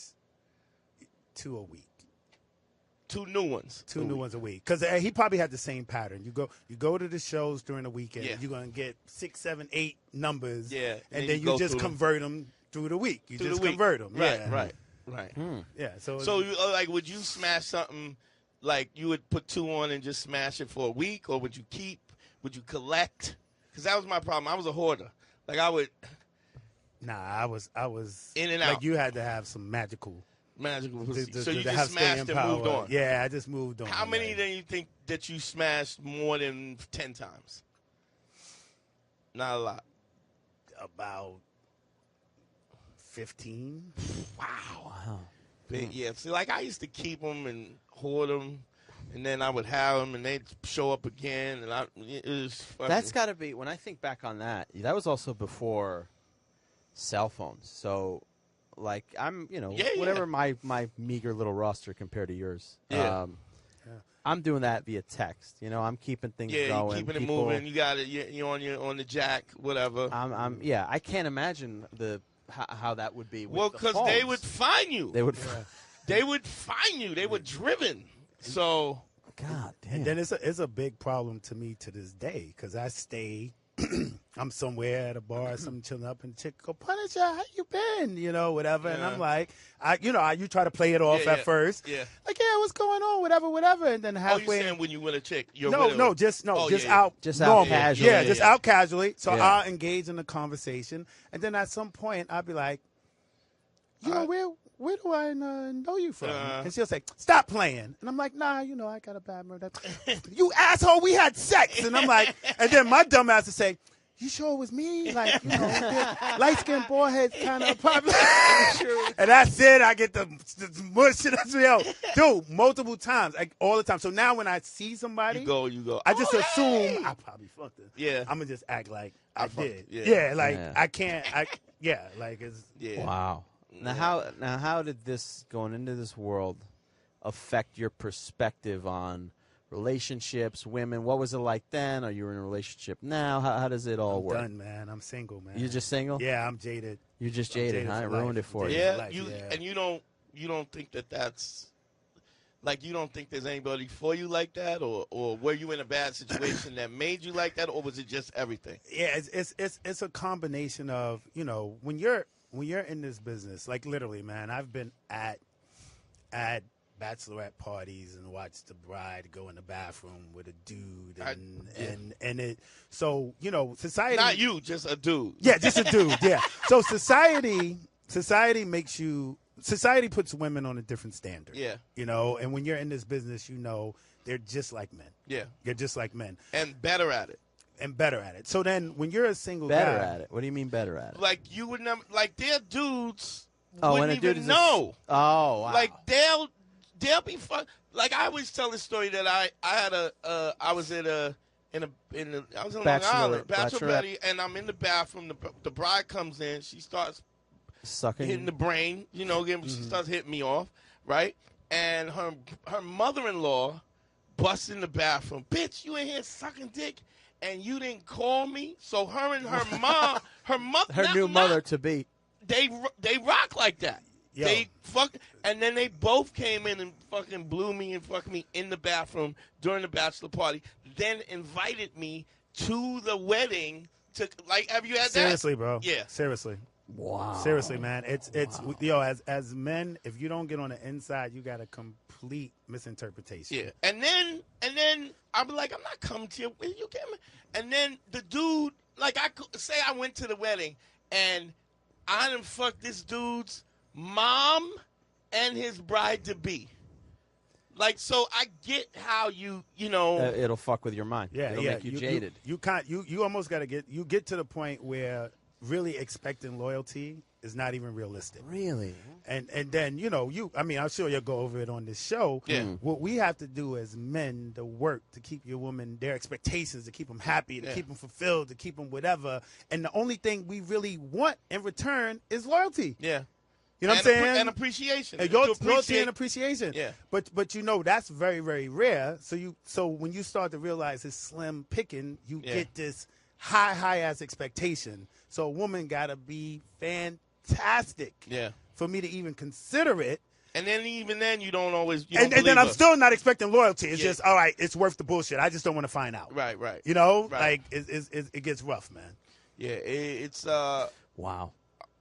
2 a week.
2 new ones.
2 new ones a week. Because he probably had the same pattern. You go to the shows during the weekend.
Yeah.
You're going to get 6, 7, 8 numbers.
Yeah.
And then you just convert them through the week. You just convert them.
Right,
yeah.
right.
Yeah. So
like, would you smash something, like you would put 2 on and just smash it for a week, or would you keep? Would you collect? Because that was my problem. I was a hoarder. Like, I would.
Nah, I was
in and
like,
out.
you had to have some magical
pussy. So you
to
just
have
smashed and
power.
moved on.
Yeah, I just moved on.
How many do you think that you smashed more than 10 times? Not a lot.
About 15.
Wow. But, yeah, see, like, I used to keep them and hoard them, and then I would have them, and they'd show up again, and it was fucking.
That's got to be, when I think back on that was also before cell phones. So, like, I'm, whatever my meager little roster compared to yours.
Yeah.
I'm doing that via text. I'm keeping things going.
Yeah, keeping it moving. You got it. You're on the jack, whatever.
I can't imagine how that would be.
Well, because they would find you.
They would.
They would find you. They were driven. So.
God damn.
And then it's a big problem to me to this day because I stay. I'm somewhere at a bar, something chilling up, and the chick go, Punisher, how you been? Whatever. And I'm like, you try to play it off at first.
Yeah.
Like, yeah, what's going on? Whatever. And then halfway.
You saying when you with a chick?
Just
out
casually.
Yeah,
just out casually. So I'll engage in the conversation. And then at some point, I'll be like, where do I know you from? And she'll say, stop playing. And I'm like, nah, I got a bad murder. You asshole, we had sex. And I'm like, and then my dumb ass will say, you sure it was me? Like, light-skinned boyhead kind of popular. And that's it. I get the mush. Dude, multiple times, like all the time. So now when I see somebody,
you go.
I just assume I probably fucked it.
Yeah.
I'm going to just act like I did.
Yeah.
I can't. Like it's.
Yeah.
Wow. Now how did this going into this world affect your perspective on relationships, women? What was it like then? Are you in a relationship now? How does it all work?
Done, man. I'm single, man.
You're just single?
Yeah, I'm jaded.
You're just jaded, huh? It ruined it for you.
Yeah, and you don't think that's like, you don't think there's anybody for you like that, or were you in a bad situation that made you like that, or was it just everything?
Yeah, it's a combination of, when you're in this business, like literally, man, I've been at bachelorette parties and watched the bride go in the bathroom with a dude, and it. So society.
Not you, just a dude.
Yeah, just a dude. Yeah. So society puts women on a different standard.
Yeah.
And when you're in this business, they're just like men.
Yeah.
You're just like men.
And better at it. So then when you're a single guy.
Better at it. What do you mean better at it?
Like, you would never, like, their dudes
when
wouldn't
a dude
even know.
Oh, wow.
Like, they'll be fun. Like, I always tell the story that I was in Long Island, bachelorette, and I'm in the bathroom. The bride comes in. She starts
sucking,
hitting the brain. She starts hitting me off, right? And her mother-in-law busts in the bathroom. Bitch, you in here sucking dick, and you didn't call me. So her and her mom, her new mother
to be,
they rock like that.
Yo.
They and then they both came in and fucking blew me and fucked me in the bathroom during the bachelor party. Then invited me to the wedding. Have you had that?
Seriously, bro.
Yeah.
Seriously.
Wow.
Seriously, man. It's as men, if you don't get on the inside, you got a complete misinterpretation.
Yeah. And then I'll be like, I'm not coming to you. You get me? And then the dude, like, I went to the wedding and I done fucked this dude's mom and his bride-to-be. Like, so I get how
it'll fuck with your mind.
Yeah,
it'll make you jaded.
You almost got to get to the point where really expecting loyalty is not even realistic.
Really?
And then I'm sure you'll go over it on this show.
Yeah.
What we have to do as men, the work to keep your woman, their expectations, to keep them happy, to keep them fulfilled, to keep them whatever. And the only thing we really want in return is loyalty.
Yeah.
You know what I'm saying?
And appreciation.
And loyalty and appreciation.
Yeah.
But that's very, very rare. So when you start to realize it's slim picking, you get this high ass expectation. So a woman gotta be fantastic.
Yeah.
For me to even consider it.
And then even then, you don't always. You
and
don't
then I'm
her.
still not expecting loyalty. It's just all right. It's worth the bullshit. I just don't want to find out.
Right.
You know,
Right.
like it gets rough, man.
Yeah, it's
Wow.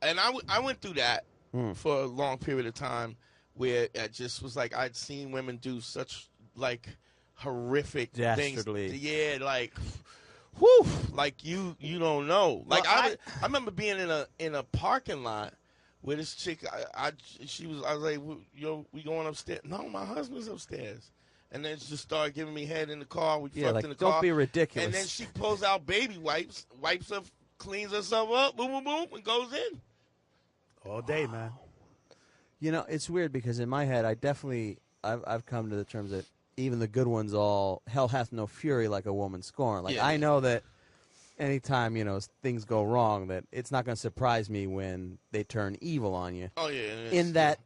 And I went through that for a long period of time, where it just was like I'd seen women do such like horrific
Dastardly.
things. Yeah, like. Whew, like you don't know. Like
Well,
I remember being in a parking lot where this chick, I was like, yo, we going upstairs? No, my husband's upstairs. And then she just started giving me head in the car. We fucked
like,
in the car.
don't be ridiculous.
And then she pulls out baby wipes, wipes her, cleans herself up, boom, boom, boom, and goes in.
All day, man.
You know, it's weird because in my head, I've come to the terms that even the good ones all, hell hath no fury like a woman scorned. Like, I know that anytime, things go wrong, that it's not going to surprise me when they turn evil on you.
Oh, yeah.
In that,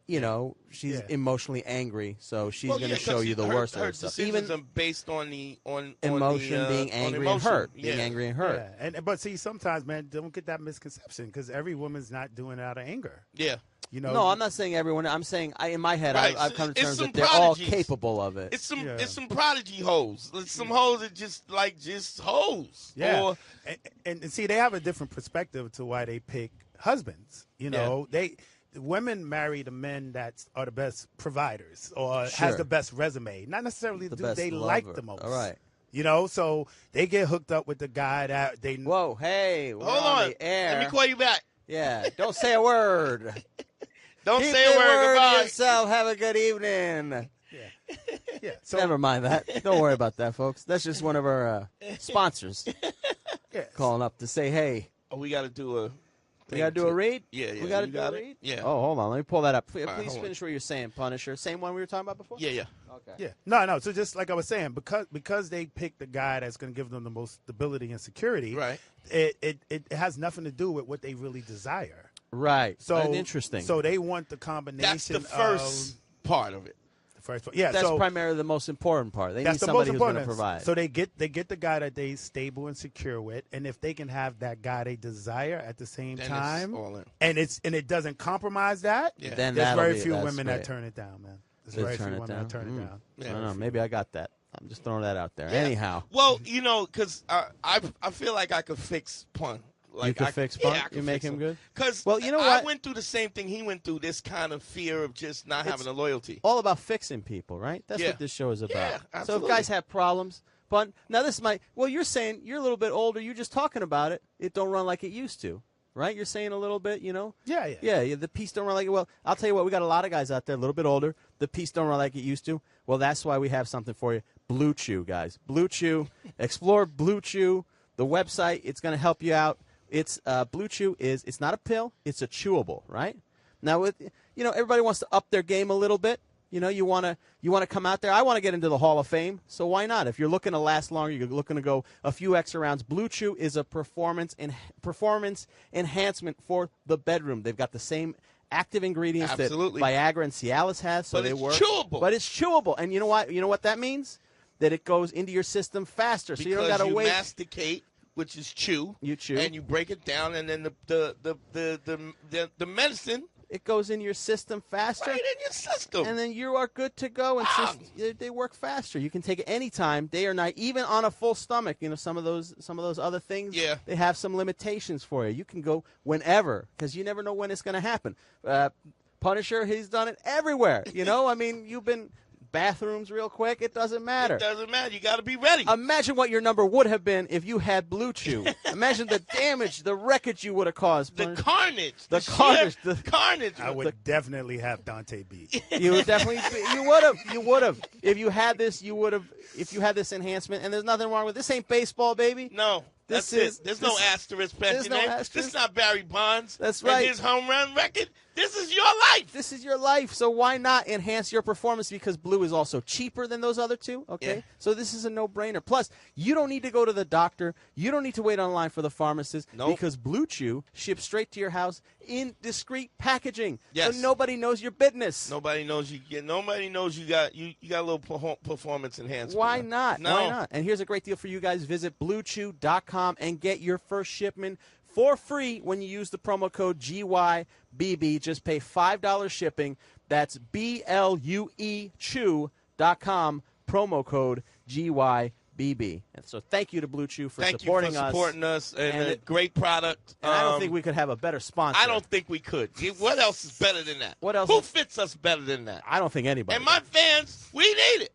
she's emotionally angry, so she's going to show you the worst of
her
herself.
Decisions are based on the
emotion, being angry and hurt. Being angry and hurt.
Yeah. But see, sometimes, man, don't get that misconception because every woman's not doing it out of anger.
Yeah.
No, I'm not saying everyone. I'm saying in my head,
right.
I've come to terms that they're
prodigies.
all capable of it.
It's some prodigy hoes. It's some hoes that just hoes.
Yeah.
Or,
and see, they have a different perspective to why they pick husbands. Women marry the men that are the best providers or has the best resume. Not necessarily do they like the most.
All right.
So they get hooked up with the guy that they.
Whoa, hey, we're
hold
on
on.
the air.
Let me call you back.
Yeah, don't say a word.
Don't
Keep
say a
the
word.
to
Goodbye.
yourself. Have a good evening.
Yeah. So
Never mind that. Don't worry about that, folks. That's just one of our sponsors calling up to say, hey.
Oh, we got to do a.
We got to do a read?
Yeah.
We got to do a read?
Yeah.
Oh, hold on. Let me pull that up. Please
right,
finish what you're saying, Punisher. Same one we were talking about before?
Yeah.
Okay.
Yeah. No. So just like I was saying, because they picked the guy that's going to give them the most stability and security,
right?
It has nothing to do with what they really desire.
Right.
So
interesting.
So they want the combination.
That's the first part of it.
The first part. Yeah.
That's primarily the most important part. They need somebody who's going to provide.
So they get the guy that they stable and secure with, and if they can have that guy they desire at the same time, and it doesn't compromise that,
then
there's very few women that turn it down, man. There's very few women that turn it down.
I don't know. Maybe I got that. I'm just throwing that out there. Yeah. Anyhow.
Well, because I feel like I could fix Pun. Like
you could fix Pun? You make him good?
Because I went through the same thing he went through, this kind of fear of just not having a loyalty.
All about fixing people, right? That's what this show is about.
Yeah, absolutely.
So if guys have problems, Pun, now this might, you're saying you're a little bit older, you're just talking about it. It don't run like it used to, right? You're saying a little bit,
Yeah,
the piece don't run like it. Well, I'll tell you what, we got a lot of guys out there a little bit older. The piece don't run like it used to. Well, that's why we have something for you. Blue Chew, guys. Blue Chew. Explore Blue Chew, the website. It's going to help you out. It's Blue Chew it's not a pill, it's a chewable, right? Now with everybody wants to up their game a little bit. You want to come out there. I want to get into the Hall of Fame, so why not? If you're looking to last longer, you're looking to go a few extra rounds. Blue Chew is a performance enhancement for the bedroom. They've got the same active ingredients that Viagra and Cialis has, so they work.
Chewable.
But it's chewable, and you know what? You know what that means? That it goes into your system faster, so you don't got to wait.
Masticate. Which is chew.
You chew.
And you break it down, and then the medicine.
It goes in your system faster.
Right in your system.
And then you are good to go. And they work faster. You can take it anytime, day or night, even on a full stomach. Some of those other things, they have some limitations for you. You can go whenever because you never know when it's going to happen. Punisher, he's done it everywhere. You've been bathrooms real quick. It doesn't matter.
It doesn't matter. You got to be ready.
Imagine what your number would have been if you had Blue Chew. Imagine the damage, the wreckage you would have caused.
The carnage.
The carnage.
The carnage.
I would definitely have Dante beat.
You would definitely. You would have. If you had this, you would have. If you had this enhancement, and there's nothing wrong with this. Ain't baseball, baby.
No. That's it. There's no asterisk.
There's no asterisk.
This is not Barry Bonds.
That's right.
And his home run record. This is your life.
This is your life. So why not enhance your performance? Because Blue is also cheaper than those other two. Okay. Yeah. So this is a no-brainer. Plus, you don't need to go to the doctor. You don't need to wait online for the pharmacist.
Nope.
Because Blue Chew ships straight to your house in discreet packaging.
Yes.
So nobody knows your business.
Nobody knows you. Nobody knows you got a little performance enhancement.
Why not?
No.
Why not? And here's a great deal for you guys. Visit BlueChew.com and get your first shipment for free when you use the promo code GYBB. Just pay $5 shipping. That's BLUE Chew.com, promo code GYBB. And so thank you to Blue Chew for supporting us.
Supporting us, and a great product.
And I don't think we could have a better sponsor.
I don't think we could. What else is better than that?
What else?
Who fits us better than that?
I don't think anybody.
And my fans, we need it.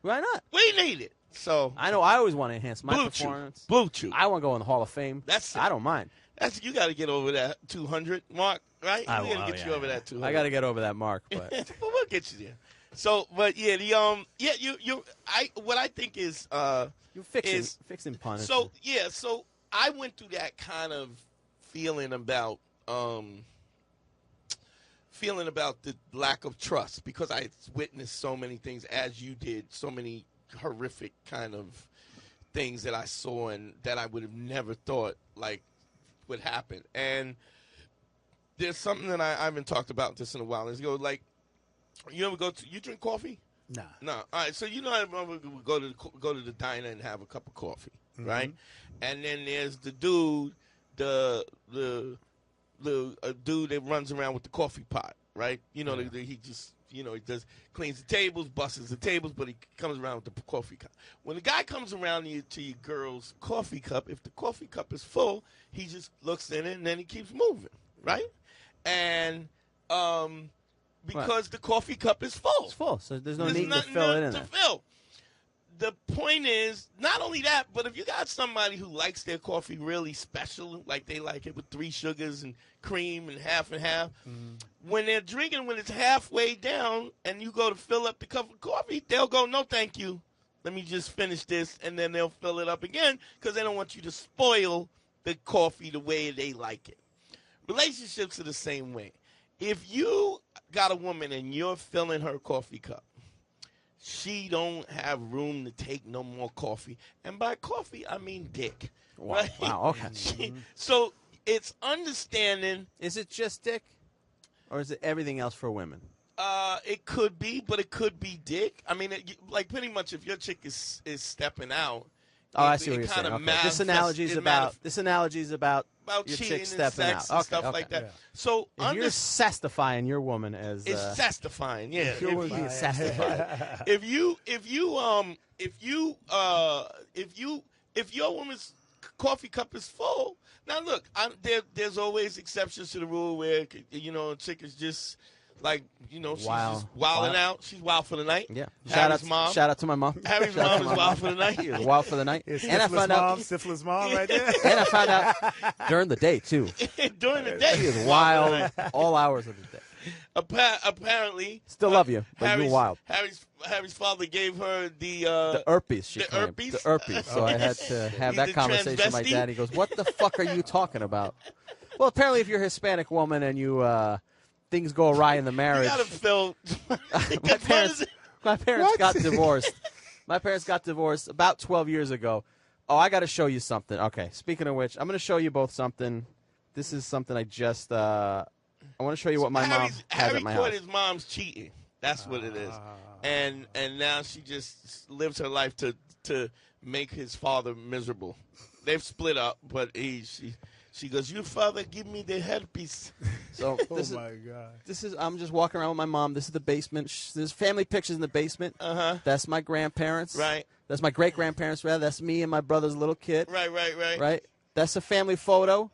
Why not?
We need it. So
I know I always want to enhance my
Blue
performance.
Blue Chew.
I want to go in the Hall of Fame.
That's it.
I don't mind.
You got to get over that 200 mark, right?
I
We got to get you over that 200.
I got to get over that mark, but
well, we'll get you there. So, but yeah, what I think is
you're fixing punishment.
So I went through that kind of feeling about the lack of trust because I witnessed so many things as you did, so many horrific kind of things that I saw and that I would have never thought like would happen. And there's something that I haven't talked about this in a while. It's like, you ever you drink coffee?
Nah.
No. All right. So I go to the diner and have a cup of coffee, right? And then there's the dude, the dude that runs around with the coffee pot, right? You know, he just he cleans the tables, busts the tables, but he comes around with the coffee cup. When the guy comes around to your girl's coffee cup, if the coffee cup is full, he just looks in it and then he keeps moving, right? And because the coffee cup is full.
It's full, so there's no need to fill it in there.
The point is, not only that, but if you got somebody who likes their coffee really special, like they like it with 3 sugars and cream and half, when they're drinking, when it's halfway down and you go to fill up the cup of coffee, they'll go, no, thank you. Let me just finish this, and then they'll fill it up again because they don't want you to spoil the coffee the way they like it. Relationships are the same way. If you got a woman and you're filling her coffee cup, she don't have room to take no more coffee. And by coffee, I mean dick.
Wow.
Right?
Wow, okay.
So it's understanding.
Is it just dick? Or is it everything else for women?
It could be, but it could be dick. I mean, like pretty much if your chick is stepping out.
Oh, I see what you're saying. Okay. This analogy is about your
cheating
chick
and
stepping
sex
out.
and stuff like that. Yeah. So
if you're sastifying your woman as
it's sastifying, yeah.
Your woman being sastified.
if your woman's coffee cup is full, now look, there's always exceptions to the rule where a chick is just. Like, she's just wilding out. She's wild for the night.
Yeah.
Shout out
to my mom.
Harry's mom is wild for the night.
He was wild for the night.
And I found out. Syphilis mom right there.
And I found out during the day, too.
During the day.
He was wild all hours of the day.
Apparently.
Still love you, but you're wild.
Harry's father gave her the
herpes,
the herpes.
The herpes. So I had to have that conversation with my dad. He goes, what the fuck are you talking about? Well, apparently if you're a Hispanic woman and you... things go awry in the marriage.
You gotta feel.
my parents got divorced. My parents got divorced about 12 years ago. Oh, I got to show you something. Okay, speaking of which, I'm going to show you both something. This is something I just. I want to show you what my mom has at my house.
Harry caught his mom's cheating. That's what it is. And now she just lives her life to make his father miserable. They've split up, but she goes, "Your father give me the herpes."
So
my God.
This is I'm just walking around with my mom. This is the basement. There's family pictures in the basement. That's my grandparents.
Right.
That's my great grandparents. Rather, that's me and my brother's little kid.
Right.
That's a family photo.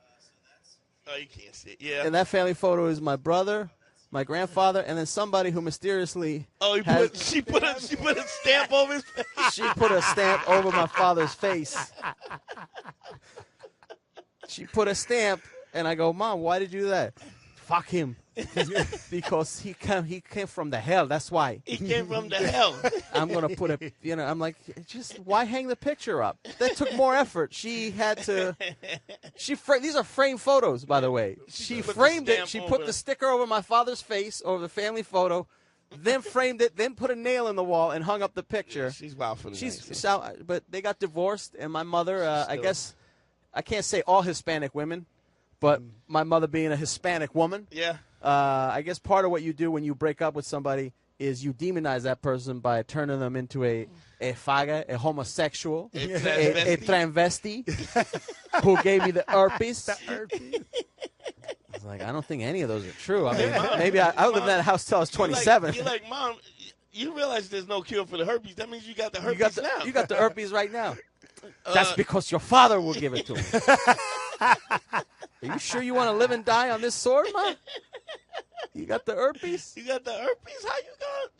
Oh, you can't see it. Yeah.
And that family photo is my brother, my grandfather, and then somebody who mysteriously.
Oh, she put a stamp over his face.
She put a stamp over my father's face. She put a stamp, and I go, Mom, why did you do that? Fuck him. Because he came from the hell. That's why.
He came from the hell.
I'm going to put I'm like, just why hang the picture up? That took more effort. She had to. These are framed photos, by the way. She framed it. She put the sticker over my father's face, over the family photo, then framed it, then put a nail in the wall and hung up the picture.
She's wild for the night.
But they got divorced, and my mother, I guess. I can't say all Hispanic women, but my mother being a Hispanic woman, I guess part of what you do when you break up with somebody is you demonize that person by turning them into a faga, a homosexual, a transvesti who gave me the herpes. was like, I don't think any of those are true. I mean, maybe I lived in that house till I was 27.
You're like, Mom, you realize there's no cure for the herpes. That means you got the herpes now.
You got the herpes right now. That's because your father will give it to him. Are you sure you want to live and die on this sword, Mom? You got the herpes?
You got the herpes? How you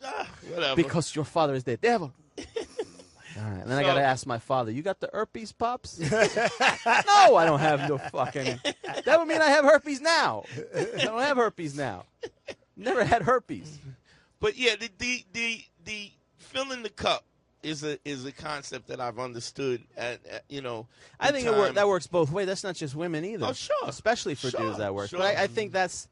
got whatever.
Because your father is the devil. All right, and then I got to ask my father, you got the herpes, Pops? No, I don't have no fucking... That would mean I have herpes now. I don't have herpes now. Never had herpes.
But yeah, the filling the cup is a concept that I've understood.
I think that works both ways. That's not just women either.
Oh, sure.
Especially for dudes, that works.
Sure.
But I think that's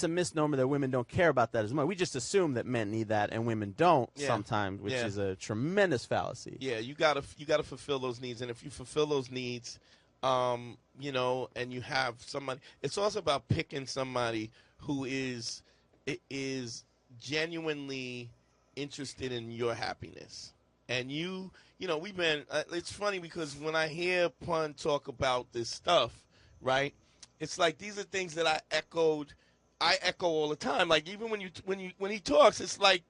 a misnomer that women don't care about that as much. We just assume that men need that and women don't sometimes, which is a tremendous fallacy.
Yeah, you gotta fulfill those needs, and if you fulfill those needs, and you have somebody, it's also about picking somebody who is genuinely interested in your happiness. And we've been. It's funny because when I hear Pun talk about this stuff, right? It's like these are things that I echo all the time. Like even when he talks, it's like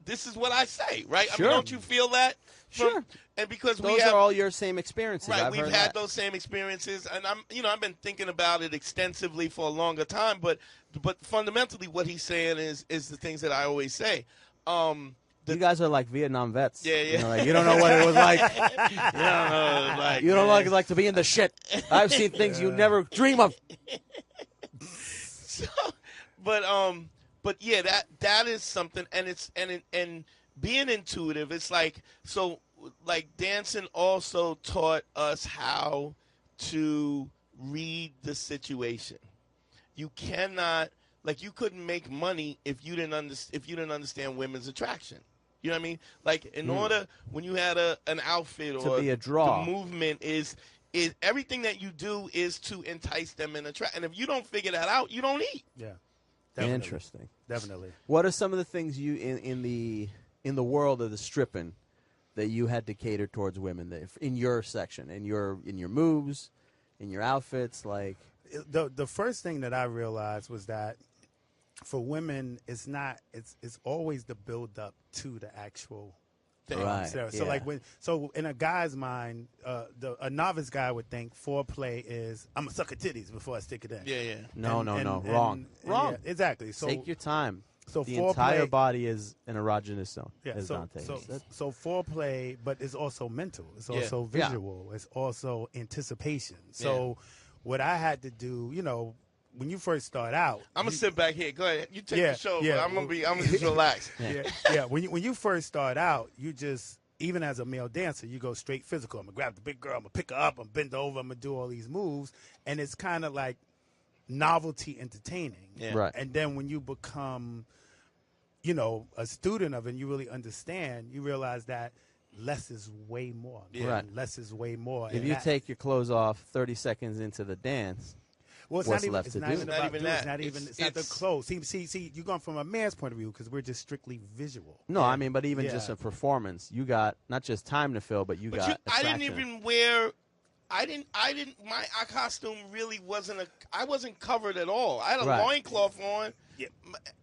this is what I say, right?
Sure.
I mean, don't you feel that?
Sure.
And because
those are all your same experiences,
right? We've had those same experiences, and I've been thinking about it extensively for a longer time. But fundamentally, what he's saying is the things that I always say.
You guys are like Vietnam vets.
Yeah.
You don't know what it was like. You don't know what it's like to be in the shit. I've seen things you never dream of.
But yeah, that is something, and being intuitive. It's like dancing also taught us how to read the situation. You cannot you couldn't make money if you didn't understand women's attraction. You know what I mean? Like in order when you had an outfit or
to be a draw,
the movement is everything that you do is to entice them and attract. And if you don't figure that out, you don't eat.
Yeah, definitely.
Interesting.
Definitely.
What are some of the things you in the world of the stripping that you had to cater towards women in your section, in your moves, in your outfits? Like
the first thing that I realized was that for women, it's always the build up to the actual thing.
Right.
So in a guy's mind, a novice guy would think foreplay is I'm gonna suck her titties before I stick it in.
Yeah.
No, wrong.
Yeah, exactly. So
take your time.
So
the entire body is an erogenous zone.
Yeah.
As Dante said.
So foreplay, but it's also mental. It's also visual. It's also anticipation. So what I had to do, when you first start out,
I'm gonna sit back here. Go ahead. You take the show. Yeah. I'm gonna just relax.
Yeah. When you first start out, you just, even as a male dancer, you go straight physical. I'm gonna grab the big girl. I'm gonna pick her up. I'm bend over. I'm gonna do all these moves, and it's kind of like novelty entertaining.
Yeah.
Right.
And then when you become, a student of it, and you really understand, you realize that less is way more.
Yeah.
Right.
Less is way more.
If you take your clothes off 30 seconds into the dance.
Well, it's
what's
not even,
left
it's
to
not
do?
even
It's not
about
even
doing,
that.
it's not the clothes. See, you're going from a man's point of view because we're just strictly visual.
No, I mean, but even just a performance, you got not just time to fill, but you got
I didn't
attraction.
even wear. I didn't. My costume really wasn't I wasn't covered at all. I had a loincloth on.
Yeah.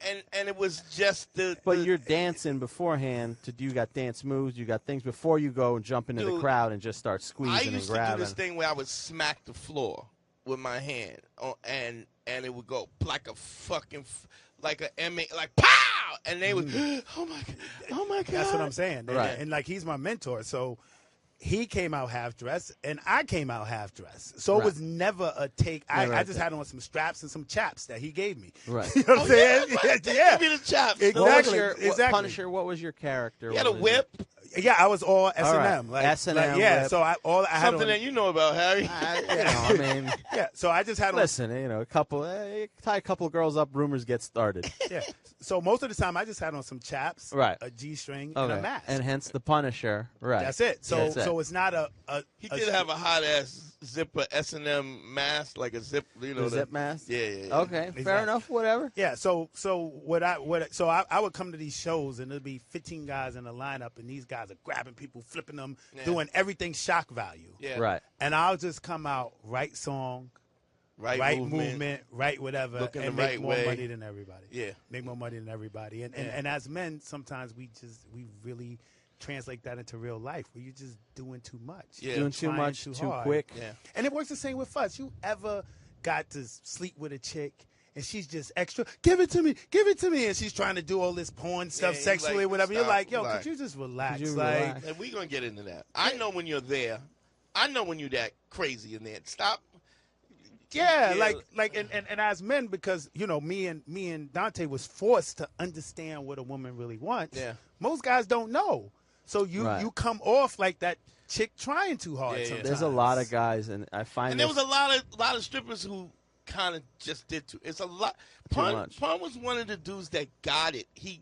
And it was just
But you're dancing beforehand. You got dance moves. You got things before you go and jump into the crowd and just start squeezing
I
and
used
grabbing.
to do this thing where I would smack the floor with my hand, and it would go like a fucking like a M8, like pow, and they would, oh my god.
That's what I'm saying.
Right.
And he's my mentor, so he came out half dressed and I came out half dressed. So it was never a take. I just had on some straps and some chaps that he gave me.
Right.
You know what I'm saying?
Give me the chops.
Exactly.
Punisher, what was your character?
He had a whip.
Yeah, I was all S&M.
Right. S&M.
Yeah,
whip.
so I had
Something
on,
that you know about, Harry.
I mean,
yeah. So I just had on.
listen, a couple, tie a couple girls up, rumors get started.
Yeah. So most of the time, I just had on some chaps,
Right.
a G-string, and a mask.
And hence the Punisher. Right.
That's it. So it's not a
He did have a hot ass zipper S&M mask, like a zip,
the zip mask.
Yeah.
Okay, fair enough. Whatever.
Yeah, so I would come to these shows and there'd be 15 guys in the lineup and these guys are grabbing people, flipping them, doing everything shock value.
Yeah.
Right.
And I'll just come out, right song, right movement, right whatever,
looking
and
the
make
right
more
way.
money than everybody.
Yeah.
Make more money than everybody. And as men, sometimes we really translate that into real life where you're just doing too much.
Yeah.
Doing too much, too
hard.
quick.
Yeah.
And it works the same with us. You ever got to sleep with a chick and she's just extra, give it to me, and she's trying to do all this porn stuff
Yeah,
sexually,
like,
whatever. You're
stop,
like, yo,
like-
could you just relax?
Could you
like,
relax?
And we're going to get into that. I know when you're there. I know when you're that crazy in there. Stop.
yeah,
Yeah.
and as men, because me and Dante was forced to understand what a woman really wants.
Yeah.
Most guys don't know, so
Right.
you come off like that chick trying too hard.
Yeah, yeah.
Sometimes
There's a lot of guys, and I find
And there
this-
was a lot of strippers who kind of just did too. It's a lot.
much.
Pun was one of the dudes that got it. He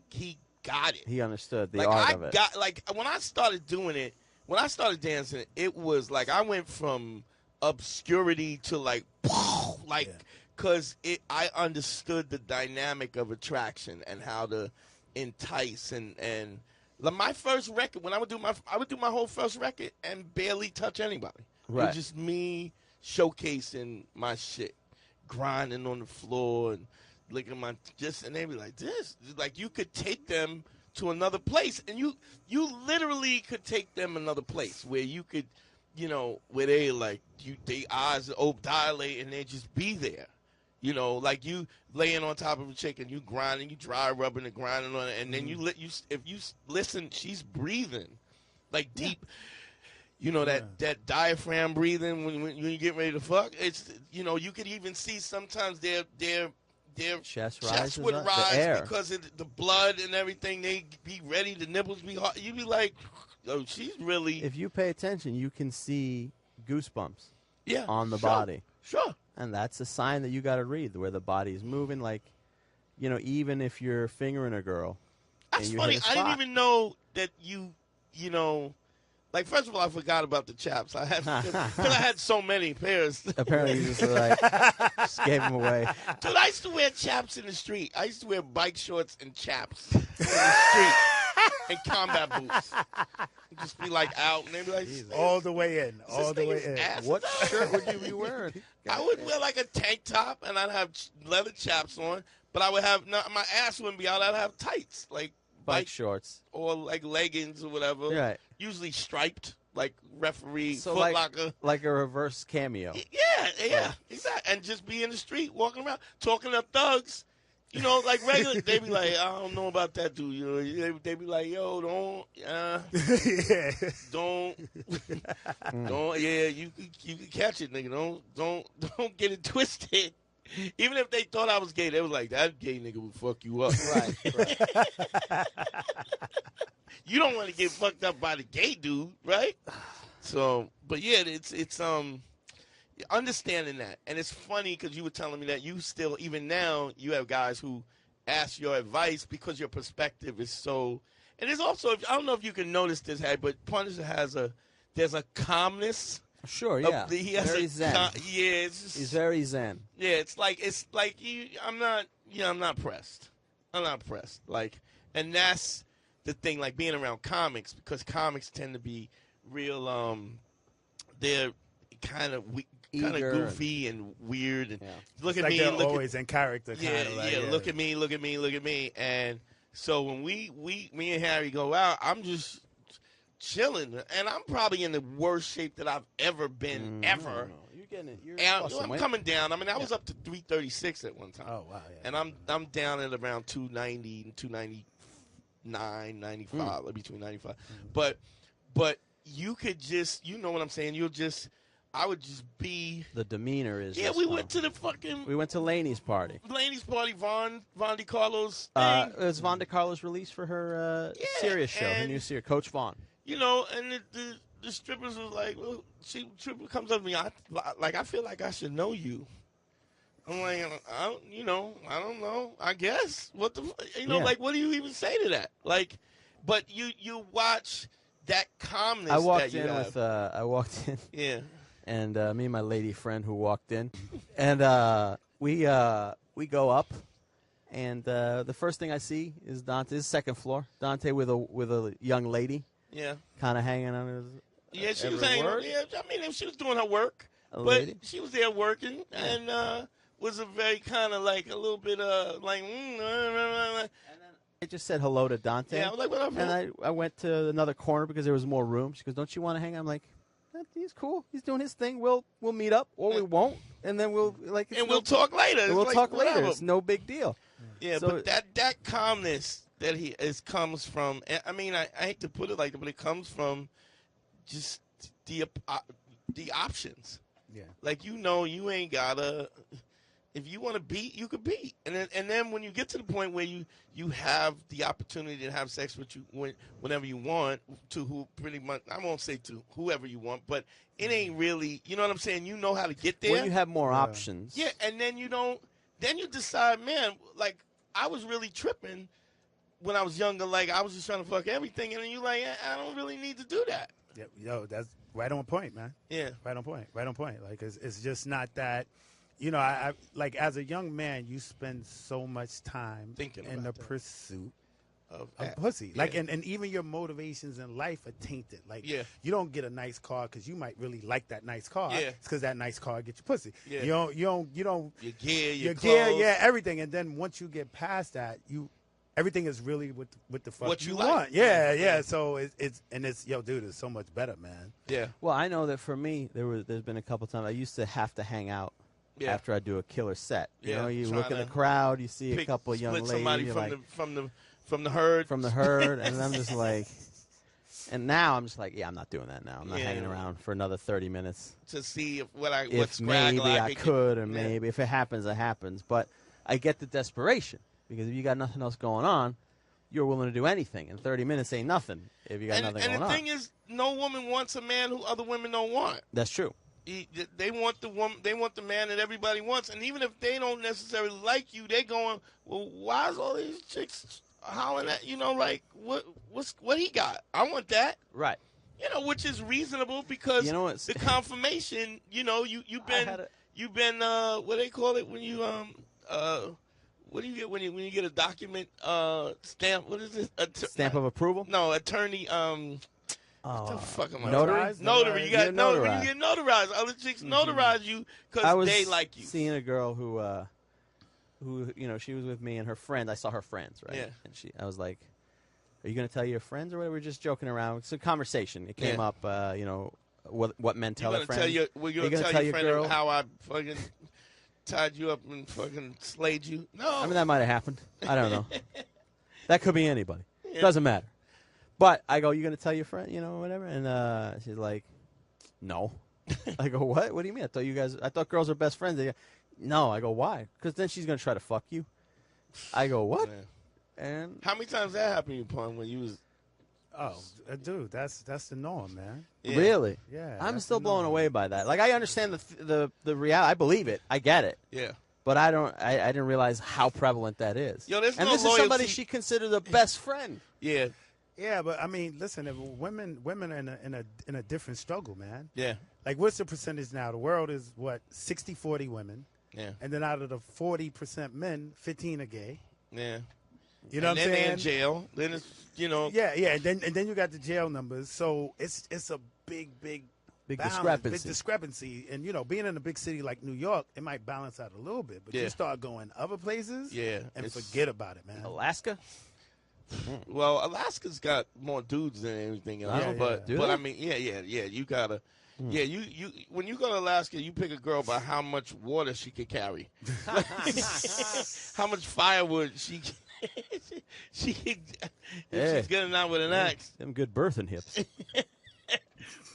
got it.
he understood the
like
art
I
of it.
got like when I started doing it, when I started dancing, it was like I went from obscurity to like because I understood the dynamic of attraction and how to entice and like my first record when I would do my whole first record and barely touch anybody. It
Right.
was just me showcasing my shit, grinding on the floor and licking my and they be like this, like you could take them to another place, and you literally could take them another place where you could, where they like they eyes dilate and they just be there, like you laying on top of a chick and you grinding, you dry rubbing and grinding on it, and then if you listen, she's breathing, like deep, that diaphragm breathing when you get ready to fuck. It's you could even see sometimes their
Chest
would
rises up, the
rise
air.
because of the blood and everything. They be ready, the nipples be hard. You'd be like, oh, she's really
If you pay attention, you can see goosebumps on the
sure,
body.
Sure.
And that's a sign that you got to read, where the body is moving. Like, even if you're fingering a girl.
That's
and you
funny.
hit a
I didn't
spot.
even know that like, first of all, I forgot about the chaps. I had because I had so many pairs.
Apparently, you just just gave them away.
Dude, I used to wear chaps in the street. I used to wear bike shorts and chaps in the street and combat boots. Just be like out, and they'd be like,
all the way in, all the way in.
What shirt would you be wearing?
I would wear like a tank top, and I'd have leather chaps on, but I would have my ass wouldn't be out. I'd have tights, like
Bike shorts.
or like leggings or whatever.
Right.
Usually striped, like referee,
So
Foot Locker.
like a reverse cameo.
Yeah, exactly. And just be in the street, walking around, talking to thugs. Like regular. They be like, I don't know about that dude. They be like, yo, don't, don't. Yeah, you can catch it, nigga. Don't get it twisted. Even if they thought I was gay, they was like, that gay nigga will fuck you up.
Right.
You don't want to get fucked up by the gay dude, right? So, but yeah, it's understanding that. And it's funny because you were telling me that you still, even now, you have guys who ask your advice because your perspective is so. And there's also, I don't know if you can notice this, but Punisher there's a calmness.
Sure, yeah.
He has
very
a
zen.
it's just,
He's very zen.
yeah, it's like I'm not pressed. I'm not pressed. Like, and that's the thing. Like being around comics, because comics tend to be real. They're kind of
Eager
goofy and weird. And look at
Like
me.
they're
Look
always in character.
Look at me. And so when me and Harry go out, I'm just chilling, and I'm probably in the worst shape that I've ever been ever.
No. You're getting it. You're
And
awesome,
I'm
Wayne.
coming down. I mean, I was up to 336 at one time.
Oh wow. Yeah.
And I'm down at around 290 and 299, 95, like between 95. But you could just, you know what I'm saying? I would just be.
The demeanor is.
Yeah,
just
we
fun.
went to the fucking
We went to Laney's party.
Laney's party, Von DiCarlo's thing.
It was Von DiCarlo's release for her Sirius show, her
and-
new series, Coach Vaughn.
And the strippers was like, well, stripper comes up to me, I feel like I should know you. I'm like, I don't know. I guess. What the, like, what do you even say to that? Like, but you watch that calmness.
I walked
that you
in
have.
with. I walked in.
Yeah.
And me and my lady friend who walked in, and we go up, and the first thing I see is Dante's second floor. Dante with a young lady.
Yeah.
Kind of hanging on his.
Yeah, she
every
was hanging.
word.
Yeah, I mean, if she was doing her work, But she was there working and was a very kind of like a little bit like.
I just said hello to Dante.
Yeah, I was like, what up?
And I went to another corner because there was more room. She goes, "Don't you want to hang out?" I'm like, "He's cool. He's doing his thing. We'll meet up or we won't, and then we'll
we'll talk later.
And we'll talk later. It's no big deal."
Yeah, so, but that calmness that comes from. I mean, I hate to put it like that, but it comes from just the options.
Yeah,
like you ain't gotta. If you want to beat, you could beat, and then when you get to the point where you have the opportunity to have sex with you whenever you want to who pretty much I won't say to whoever you want, but it ain't really you know what I'm saying. You know how to get there.
When you have more options,
yeah, and then you don't. Then you decide, man, like I was really tripping when I was younger. Like I was just trying to fuck everything, and then you like I don't really need to do that.
Yeah, yo, that's right on point, man.
Yeah,
right on point. Like it's just not that. You know, I like as a young man, you spend so much time
thinking
in the pursuit
of
pussy.
Yeah.
Like, and even your motivations in life are tainted. Like, you don't get a nice car because you might really like that nice car.
Yeah.
It's because that nice car gets you pussy.
Yeah.
You don't.
Your gear, your
gear, yeah, everything. And then once you get past that, everything is really with the fuck
what you
want.
like.
Yeah. So it's yo, dude, it's so much better, man.
Yeah.
Well, I know that for me, there's been a couple times I used to have to hang out. Yeah. After I do a killer set, you know, you look in the crowd, you see a couple of young ladies,
somebody from the herd,
and I'm just like, and now I'm just like, yeah, I'm not doing that now. I'm not hanging around for another 30 minutes
to see if
maybe I could, or maybe if it happens, it happens. But I get the desperation because if you got nothing else going on, you're willing to do anything, and 30 minutes ain't nothing if you got nothing going on.
And the thing is, no woman wants a man who other women don't want.
That's true.
They want the woman. They want the man that everybody wants, and even if they don't necessarily like you, they going, well, why is all these chicks hollering at you know like what he got? I want that,
right?
You know, which is reasonable because the confirmation. You know, you've been what they call it when you what do you get when you get a document stamp? What is it?
Stamp of approval?
No, attorney. What the fuck am I?
Notary.
You got no. When you get notarized, other chicks notarize you because they like you.
Seeing a girl who you know, she was with me and her friend. I saw her friends, right?
Yeah.
And I was like, "Are you going to tell your friends or whatever?" We're just joking around. It's a conversation. It came up, you know, what men tell their friends.
We're going to tell your friend girl how I fucking tied you up and fucking slayed you. No,
I mean that might have happened. I don't know. That could be anybody. Yeah. Doesn't matter. But I go, you going to tell your friend, you know, whatever? And she's like, no. I go, what? What do you mean? I thought girls are best friends. They go, no. I go, why? Because then she's going to try to fuck you. I go, what? Yeah. And
how many times that happened to you, Pun, when you was...
Oh, dude, that's the norm, man.
Yeah. Really?
Yeah.
I'm still blown away by that. Like, I understand the reality. I believe it. I get it.
Yeah.
But I didn't realize how prevalent that is.
Yo, there's
and
no
this
loyalty.
Is somebody she considered a best friend.
Yeah.
Yeah, but I mean, listen, if women are in a different struggle, man.
Yeah.
Like, what's the percentage now? The world is what 60-40 women.
Yeah.
And then out of the 40% men, 15 are gay.
Yeah.
You know what I'm saying?
Then they're in jail. Then it's
Yeah, and then you got the jail numbers. So it's a big balance, big discrepancy. And being in a big city like New York, it might balance out a little bit. But you start going other places, and forget about it, man.
Alaska.
Well, Alaska's got more dudes than anything else, but I mean, you gotta, you when you go to Alaska, you pick a girl by how much water she could carry, how much firewood she's getting out with an axe.
Them good birthing hips.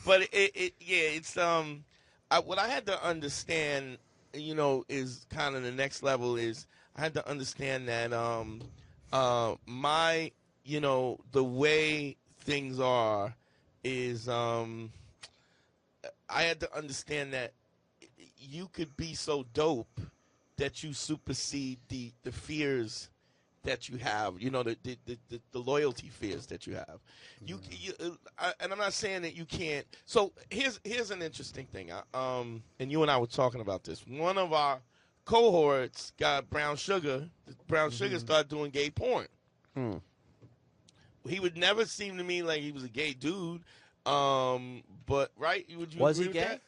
But it's what I had to understand, is kind of the next level is I had to understand that the way things are is I had to understand that you could be so dope that you supersede the fears that you have, the loyalty fears that you have. And I'm not saying that you can't. So here's an interesting thing. And you and I were talking about this. One of our cohorts got brown sugar. Brown sugar started doing gay porn. He would never seem to me like he was a gay dude. But right, would you
was
agree
he
with
gay?
that?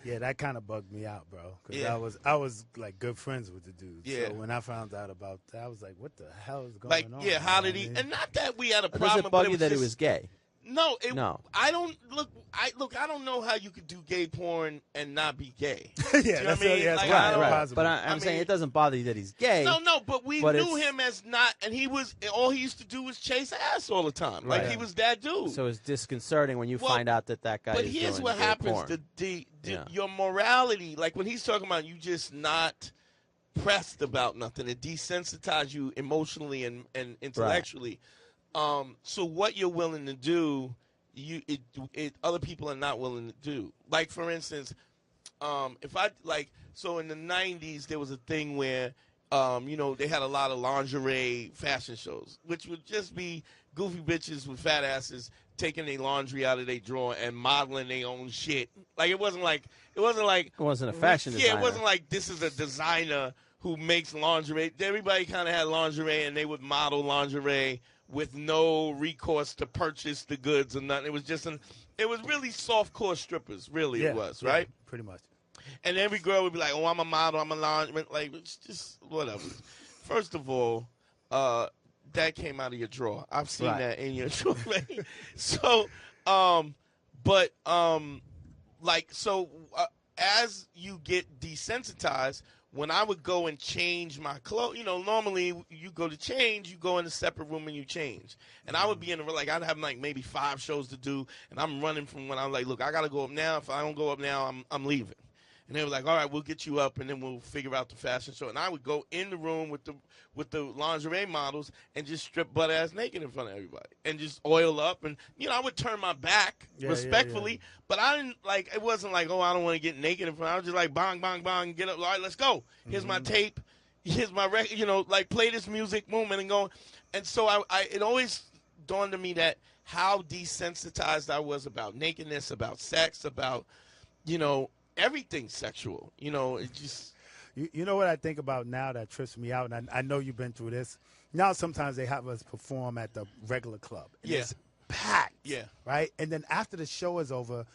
Yeah, that kind of bugged me out, bro. Because
Yeah.
I was like good friends with the dude.
Yeah.
So when I found out about that, I was like, what the hell is going
Like,
on?
yeah, how
man?
did he? And not that we had a
Does
problem.
it bug
but
you that he
just-
was gay?
No,
No.
I don't look. I don't know how you could do gay porn and not be gay.
Yeah,
Do you know
that's
what I mean?
yeah,
Like,
right,
I don't-
right.
Right. But I'm
I
saying
mean-
it doesn't bother you that he's gay.
No, but we
but
knew
it's-
him as not, and he was all he used to do was chase ass all the time. Like
Right.
he was that dude.
So it's disconcerting when you
Well,
find out that guy
but
is
here's
doing
what
gay
happens:
porn.
the your morality, like when he's talking about you just not pressed about nothing, it desensitizes you emotionally and intellectually. So what you're willing to do, other people are not willing to do. Like for instance, if I so in the '90s there was a thing where they had a lot of lingerie fashion shows, which would just be goofy bitches with fat asses taking their laundry out of their drawer and modeling their own shit. Like it wasn't
a fashion designer.
Yeah, it wasn't like this is a designer who makes lingerie. Everybody kind of had lingerie, and they would model lingerie with no recourse to purchase the goods or nothing. It was just it was really softcore strippers, really it was, right?
Yeah, pretty much.
And every girl would be like, oh, I'm a model, I'm a lingerie. Like, it's just whatever. First of all, that came out of your drawer. I've seen that in your drawer. Right? So, as you get desensitized, when I would go and change my clothes, normally you go to change, you go in a separate room and you change. And I would be I'd have like maybe 5 shows to do, and I'm running from when I'm like, look, I got to go up now. If I don't go up now, I'm leaving. And they were like, all right, we'll get you up, and then we'll figure out the fashion show. And I would go in the room with the lingerie models and just strip butt-ass naked in front of everybody and just oil up. And, I would turn my back respectfully, but I didn't, it wasn't like, oh, I don't want to get naked in front. I was just like, bang, bang, bang, get up. All right, let's go. Here's my tape. Here's my record, play this music, movement, and go. And so it always dawned on me that how desensitized I was about nakedness, about sex, about, everything sexual, it just.
You know what I think about now that trips me out, and I know you've been through this. Now sometimes they have us perform at the regular club. And
Yeah.
It's packed.
Yeah.
Right? And then after the show is over,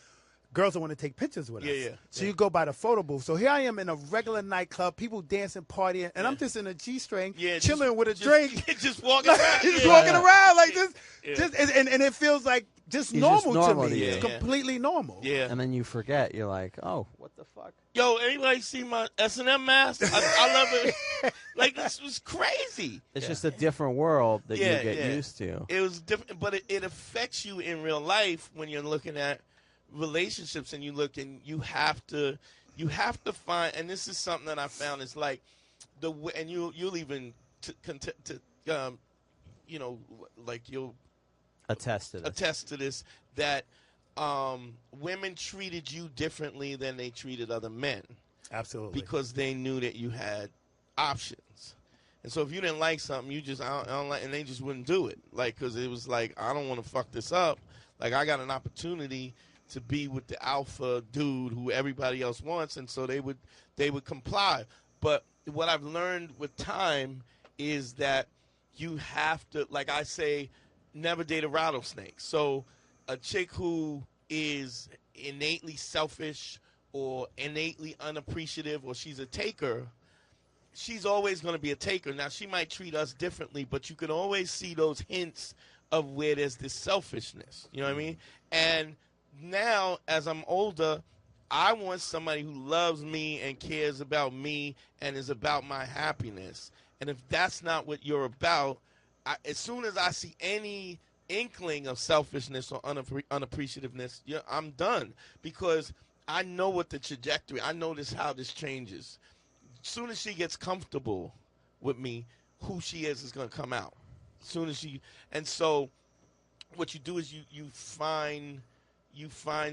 girls don't want to take pictures with us.
Yeah.
So you go by the photo booth. So here I am in a regular nightclub, people dancing, partying, and I'm just in a G-string, chilling with a drink.
Just walking around.
Just walking around like this.
Yeah.
Just and it feels like just
It's
normal,
just normal
to
to
me.
you.
It's completely normal.
Yeah.
And then you forget. You're like, oh, what the fuck?
Yo, anybody see my S&M mask? I love it. This was crazy.
It's just a different world that you get
yeah.
used to.
It was different, but it affects you in real life when you're looking at relationships, and you have to find, and this is something that I found is like and you'll even you'll
Attest to this.
that women treated you differently than they treated other men.
Absolutely.
Because they knew that you had options. And so if you didn't like something, you just, I don't like, and they just wouldn't do it. Because it was like, I don't want to fuck this up. I got an opportunity to be with the alpha dude who everybody else wants. And so they would comply. But what I've learned with time is that you have to, like I say, never date a rattlesnake. So a chick who is innately selfish or innately unappreciative, or she's a taker, she's always going to be a taker. Now, she might treat us differently, but you can always see those hints of where there's this selfishness. You know what I mean? And now, as I'm older, I want somebody who loves me and cares about me and is about my happiness. And if that's not what you're about, as soon as I see any inkling of selfishness or unappreciativeness, I'm done, because I know what the trajectory, I know how this changes. As soon as she gets comfortable with me, who she is going to come out. As soon as and so what you do is you find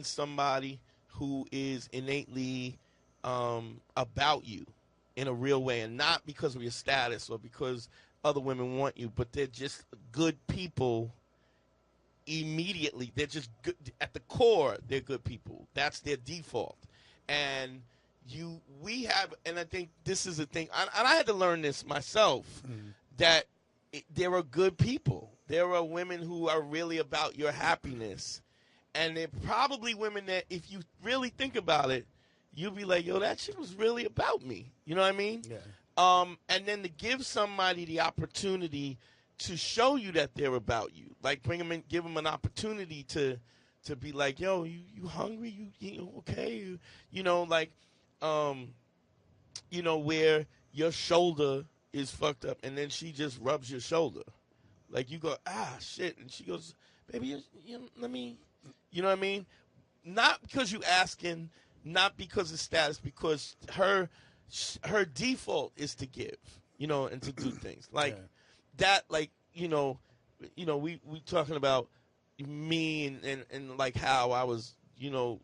somebody who is innately about you in a real way, and not because of your status or because other women want you, but they're just good people. Immediately, they're just good at the core. They're good people. That's their default. And and I think this is a thing, and I had to learn this myself, that there are good people. There are women who are really about your happiness, and they're probably women that, if you really think about it, you'll be like, yo, that shit was really about me. You know what I mean?
Yeah.
And then to give somebody the opportunity to show you that they're about you, like bring them in, give them an opportunity to be like, yo, you hungry? You okay? You know, like, you know, where your shoulder is fucked up, and then she just rubs your shoulder, like you go, shit, and she goes, baby, let me, you know what I mean? Not because you asking, not because of status, because her default is to give, you know, and to do things like that. Like, you know, we talking about me and like how I was, you know,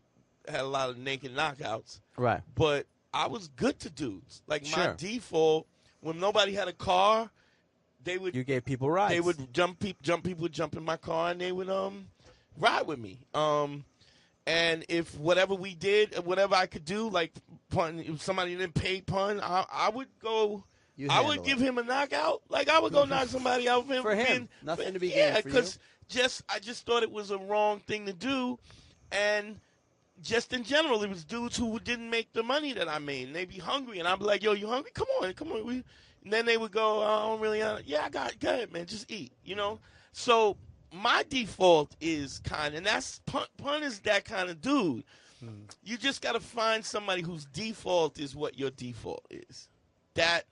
had a lot of naked knockouts. Right. But I was good to dudes. Like my default, when nobody had a car, you gave people rides. They would people would jump in my car and they would ride with me. And if whatever we did, whatever I could do, like pun, if somebody didn't pay pun, I would go. I would give him a knockout. Like I would go knock somebody out
for him. Nothing to be
gained
for you.
because I just thought it was a wrong thing to do, and just in general, it was dudes who didn't make the money that I made. And they'd be hungry, and I'd be like, "Yo, you hungry? Come on. And then they would go, "I don't really, yeah, go ahead, man, just eat," you know. So my default is and that's pun is that kind of dude. You just got to find somebody whose default is what your default is. That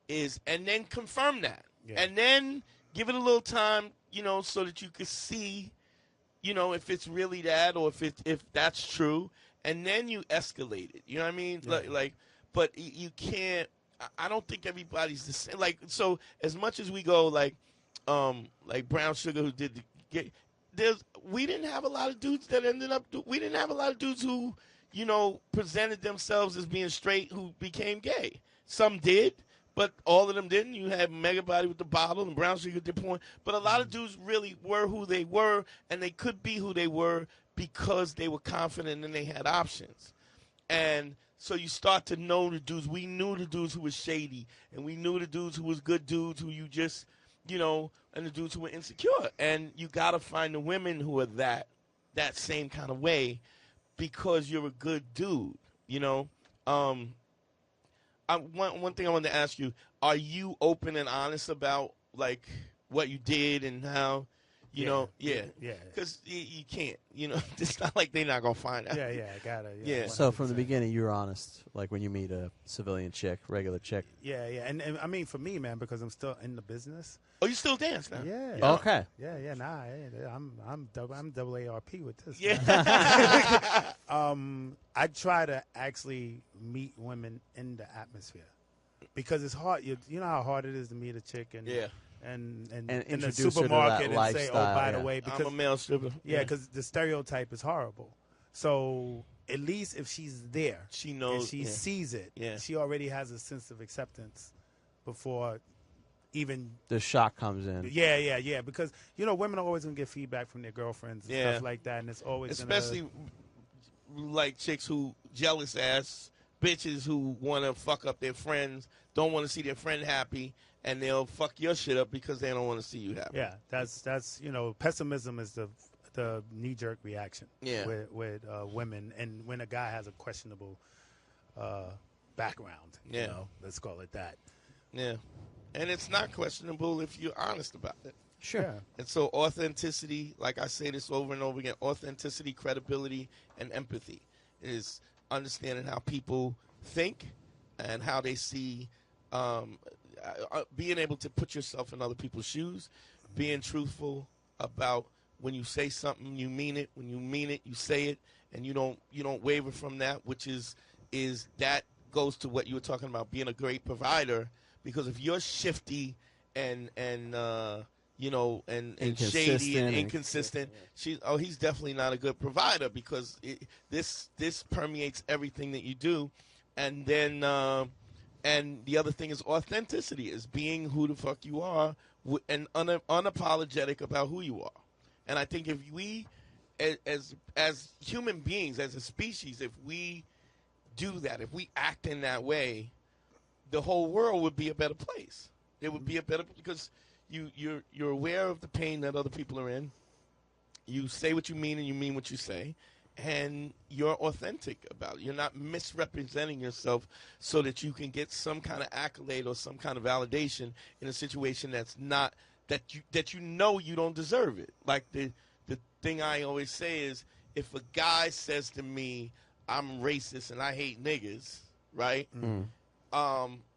is, and then confirm that, and then give it a little time, you know, so that you could see, you know, if it's really that or if that's true, and then you escalate it. You know what I mean? Like, but you can't. I don't think everybody's the same. Like, so as much as we go like Brown Sugar, who did we didn't have a lot of dudes that ended up. We didn't have a lot of dudes who, you know, presented themselves as being straight who became gay. Some did, but all of them didn't. You had Mega Body with the bottle and Brown Sugar did porn, but a lot of dudes really were who they were, and they could be who they were because they were confident and they had options. And so you start to know the dudes. We knew the dudes who was shady, and we knew the dudes who was good dudes who you just, you know, and the dudes who were insecure. And you got to find the women who are that same kind of way because you're a good dude, you know. One thing I wanted to ask you, are you open and honest about, like, what you did and how, you know, because you can't, you know, it's not like they're not going to find out.
I got it.
Yeah.
So from the beginning, you were honest, like when you meet a civilian chick, regular chick.
Yeah. And I mean, for me, man, because I'm still in the business.
Oh, you still dance now?
Yeah.
Okay.
Yeah. Nah, I'm double ARP with this.
Yeah.
I try to actually meet women in the atmosphere because it's hard. You know how hard it is to meet a chick and in the supermarket and say, "Oh, by the way, because
I'm a male stripper."
Yeah, because the stereotype is horrible. So at least if she's there,
she knows,
and she sees it.
Yeah.
She already has a sense of acceptance before even
the shock comes in.
Yeah. Because you know, women are always gonna get feedback from their girlfriends and stuff like that, and it's always
especially like chicks who jealous ass bitches who want to fuck up their friends, don't want to see their friend happy, and they'll fuck your shit up because they don't want to see you happy.
Yeah, that's you know, pessimism is the knee-jerk reaction with women, and when a guy has a questionable background, you know, let's call it that.
Yeah, and it's not questionable if you're honest about it.
Sure. Yeah.
And so authenticity, like I say this over and over again, authenticity, credibility, and empathy is understanding how people think and how they see, being able to put yourself in other people's shoes, being truthful about when you say something, you mean it. When you mean it, you say it, and you don't waver from that, which is that goes to what you were talking about, being a great provider. Because if you're shifty and you know, and shady and inconsistent, he's definitely not a good provider because this permeates everything that you do. And then and the other thing is authenticity, is being who the fuck you are and unapologetic about who you are. And I think if we, as human beings, as a species, if we do that, if we act in that way, the whole world would be a better place. It would be a better, because you're aware of the pain that other people are in. You say what you mean and you mean what you say. and you're authentic about it. You're not misrepresenting yourself so that you can get some kind of accolade or some kind of validation in a situation that's not that you know you don't deserve it. Like the thing I always say is, if a guy says to me, I'm racist and I hate niggas, right?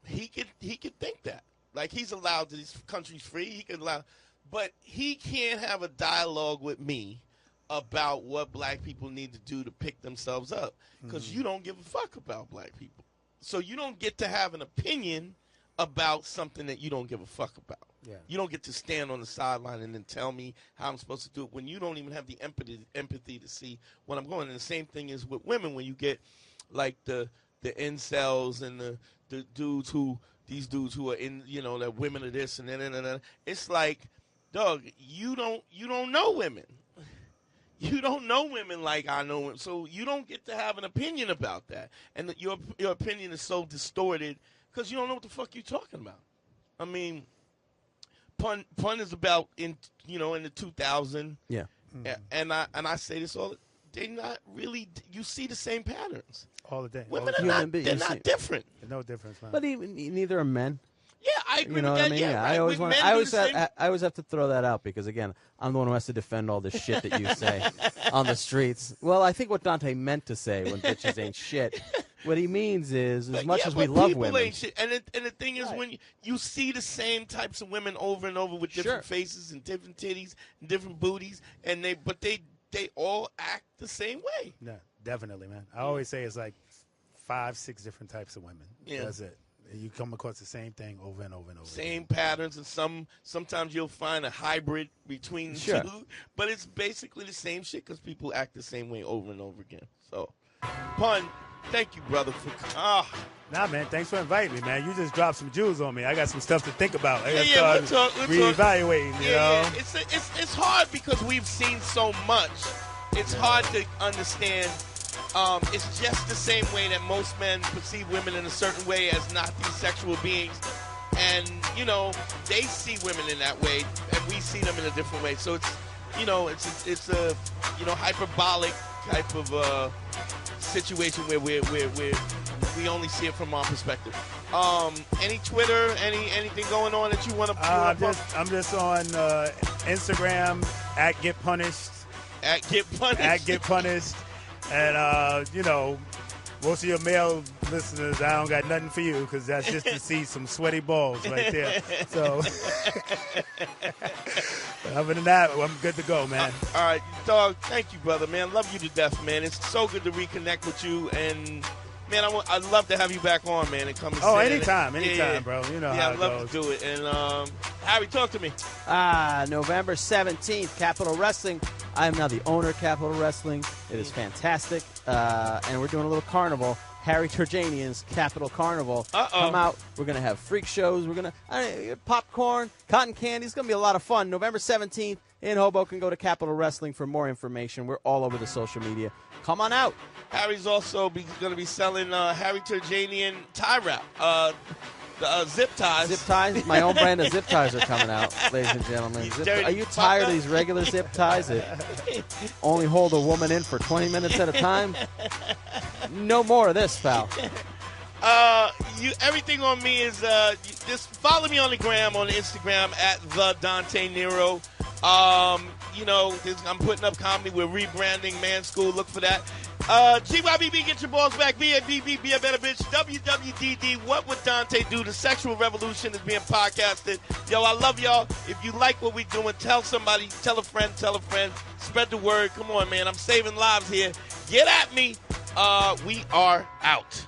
He could think that. Like, he's allowed to, this country's free, he could allow, but he can't have a dialogue with me about what black people need to do to pick themselves up, because you don't give a fuck about black people. So you don't get to have an opinion about something that you don't give a fuck about. Yeah. You don't get to stand on the sideline and then tell me how I'm supposed to do it when you don't even have the empathy to see what I'm going. And the same thing is with women, when you get like the incels and the dudes who are in, you know, that women are this and that. It's like, dog, you don't know women. You don't know women like I know women, so you don't get to have an opinion about that. And your opinion is so distorted because you don't know what the fuck you're talking about. I mean, pun is about in the 2000. Yeah. And I say this all. They're not really. You see the same patterns
all the day.
Women are not. They're not different.
There's no difference, man.
But neither are men.
Yeah, I agree
you know
with
what
that.
I mean?
Yeah,
right. I always have to throw that out because, again, I'm the one who has to defend all this shit that you say on the streets. Well, I think what Dante meant to say when bitches ain't shit, what he means is, as much as we love women.
Ain't shit. And the thing is, when you see the same types of women over and over with different faces and different titties and different booties, and they all act the same way.
Yeah, definitely, man. I always say it's like 5-6 different types of women. Yeah. That's it. You come across the same thing over and over and over.
Same patterns, and sometimes you'll find a hybrid between the two, but it's basically the same shit because people act the same way over and over again. So, Pun, thank you, brother, for
Nah, man, thanks for inviting me, man. You just dropped some jewels on me. I got some stuff to think about. I
got
to start reevaluating, you know?
It's hard because we've seen so much. It's hard to understand. It's just the same way that most men perceive women in a certain way as not these sexual beings. And, they see women in that way, and we see them in a different way. So it's a hyperbolic type of situation where we only see it from our perspective. Any Twitter, anything going on that you want to
I'm just on Instagram at Get Punished.
At Get Punished.
At Get Punished. And, most of your male listeners, I don't got nothing for you because that's just to see some sweaty balls right there. So, other than that, I'm good to go, man.
All right, dog, thank you, brother, man. Love you to death, man. It's so good to reconnect with you. And, man, I'd love to have you back on, man, and come and say
anytime, bro. You know how it goes.
I'd love to do it. And, Harry, talk to me.
November 17th, Capitol Wrestling. I am now the owner of Capitol Wrestling. It is fantastic. And we're doing a little carnival. Harry Turjanian's Capitol Carnival. Come out. We're going to have freak shows. We're going to popcorn, cotton candy. It's going to be a lot of fun. November 17th in Hoboken. Go to Capitol Wrestling for more information. We're all over the social media. Come on out.
Harry's also going to be selling Harry Turjanian tie wrap. Zip ties.
Zip ties. My own brand of zip ties are coming out, ladies and gentlemen. Are you tired of these regular zip ties that only hold a woman in for 20 minutes at a time? No more of this, pal.
Everything on me is just follow me on the gram, on the Instagram at the Dante Nero. I'm putting up comedy. We're rebranding Man School. Look for that. GYBB, get your balls back. BABB, be a better bitch. WWDD, what would Dante do? The sexual revolution is being podcasted. Yo, I love y'all. If you like what we're doing, tell somebody, tell a friend, spread the word. Come on, man. I'm saving lives here. Get at me. We are out.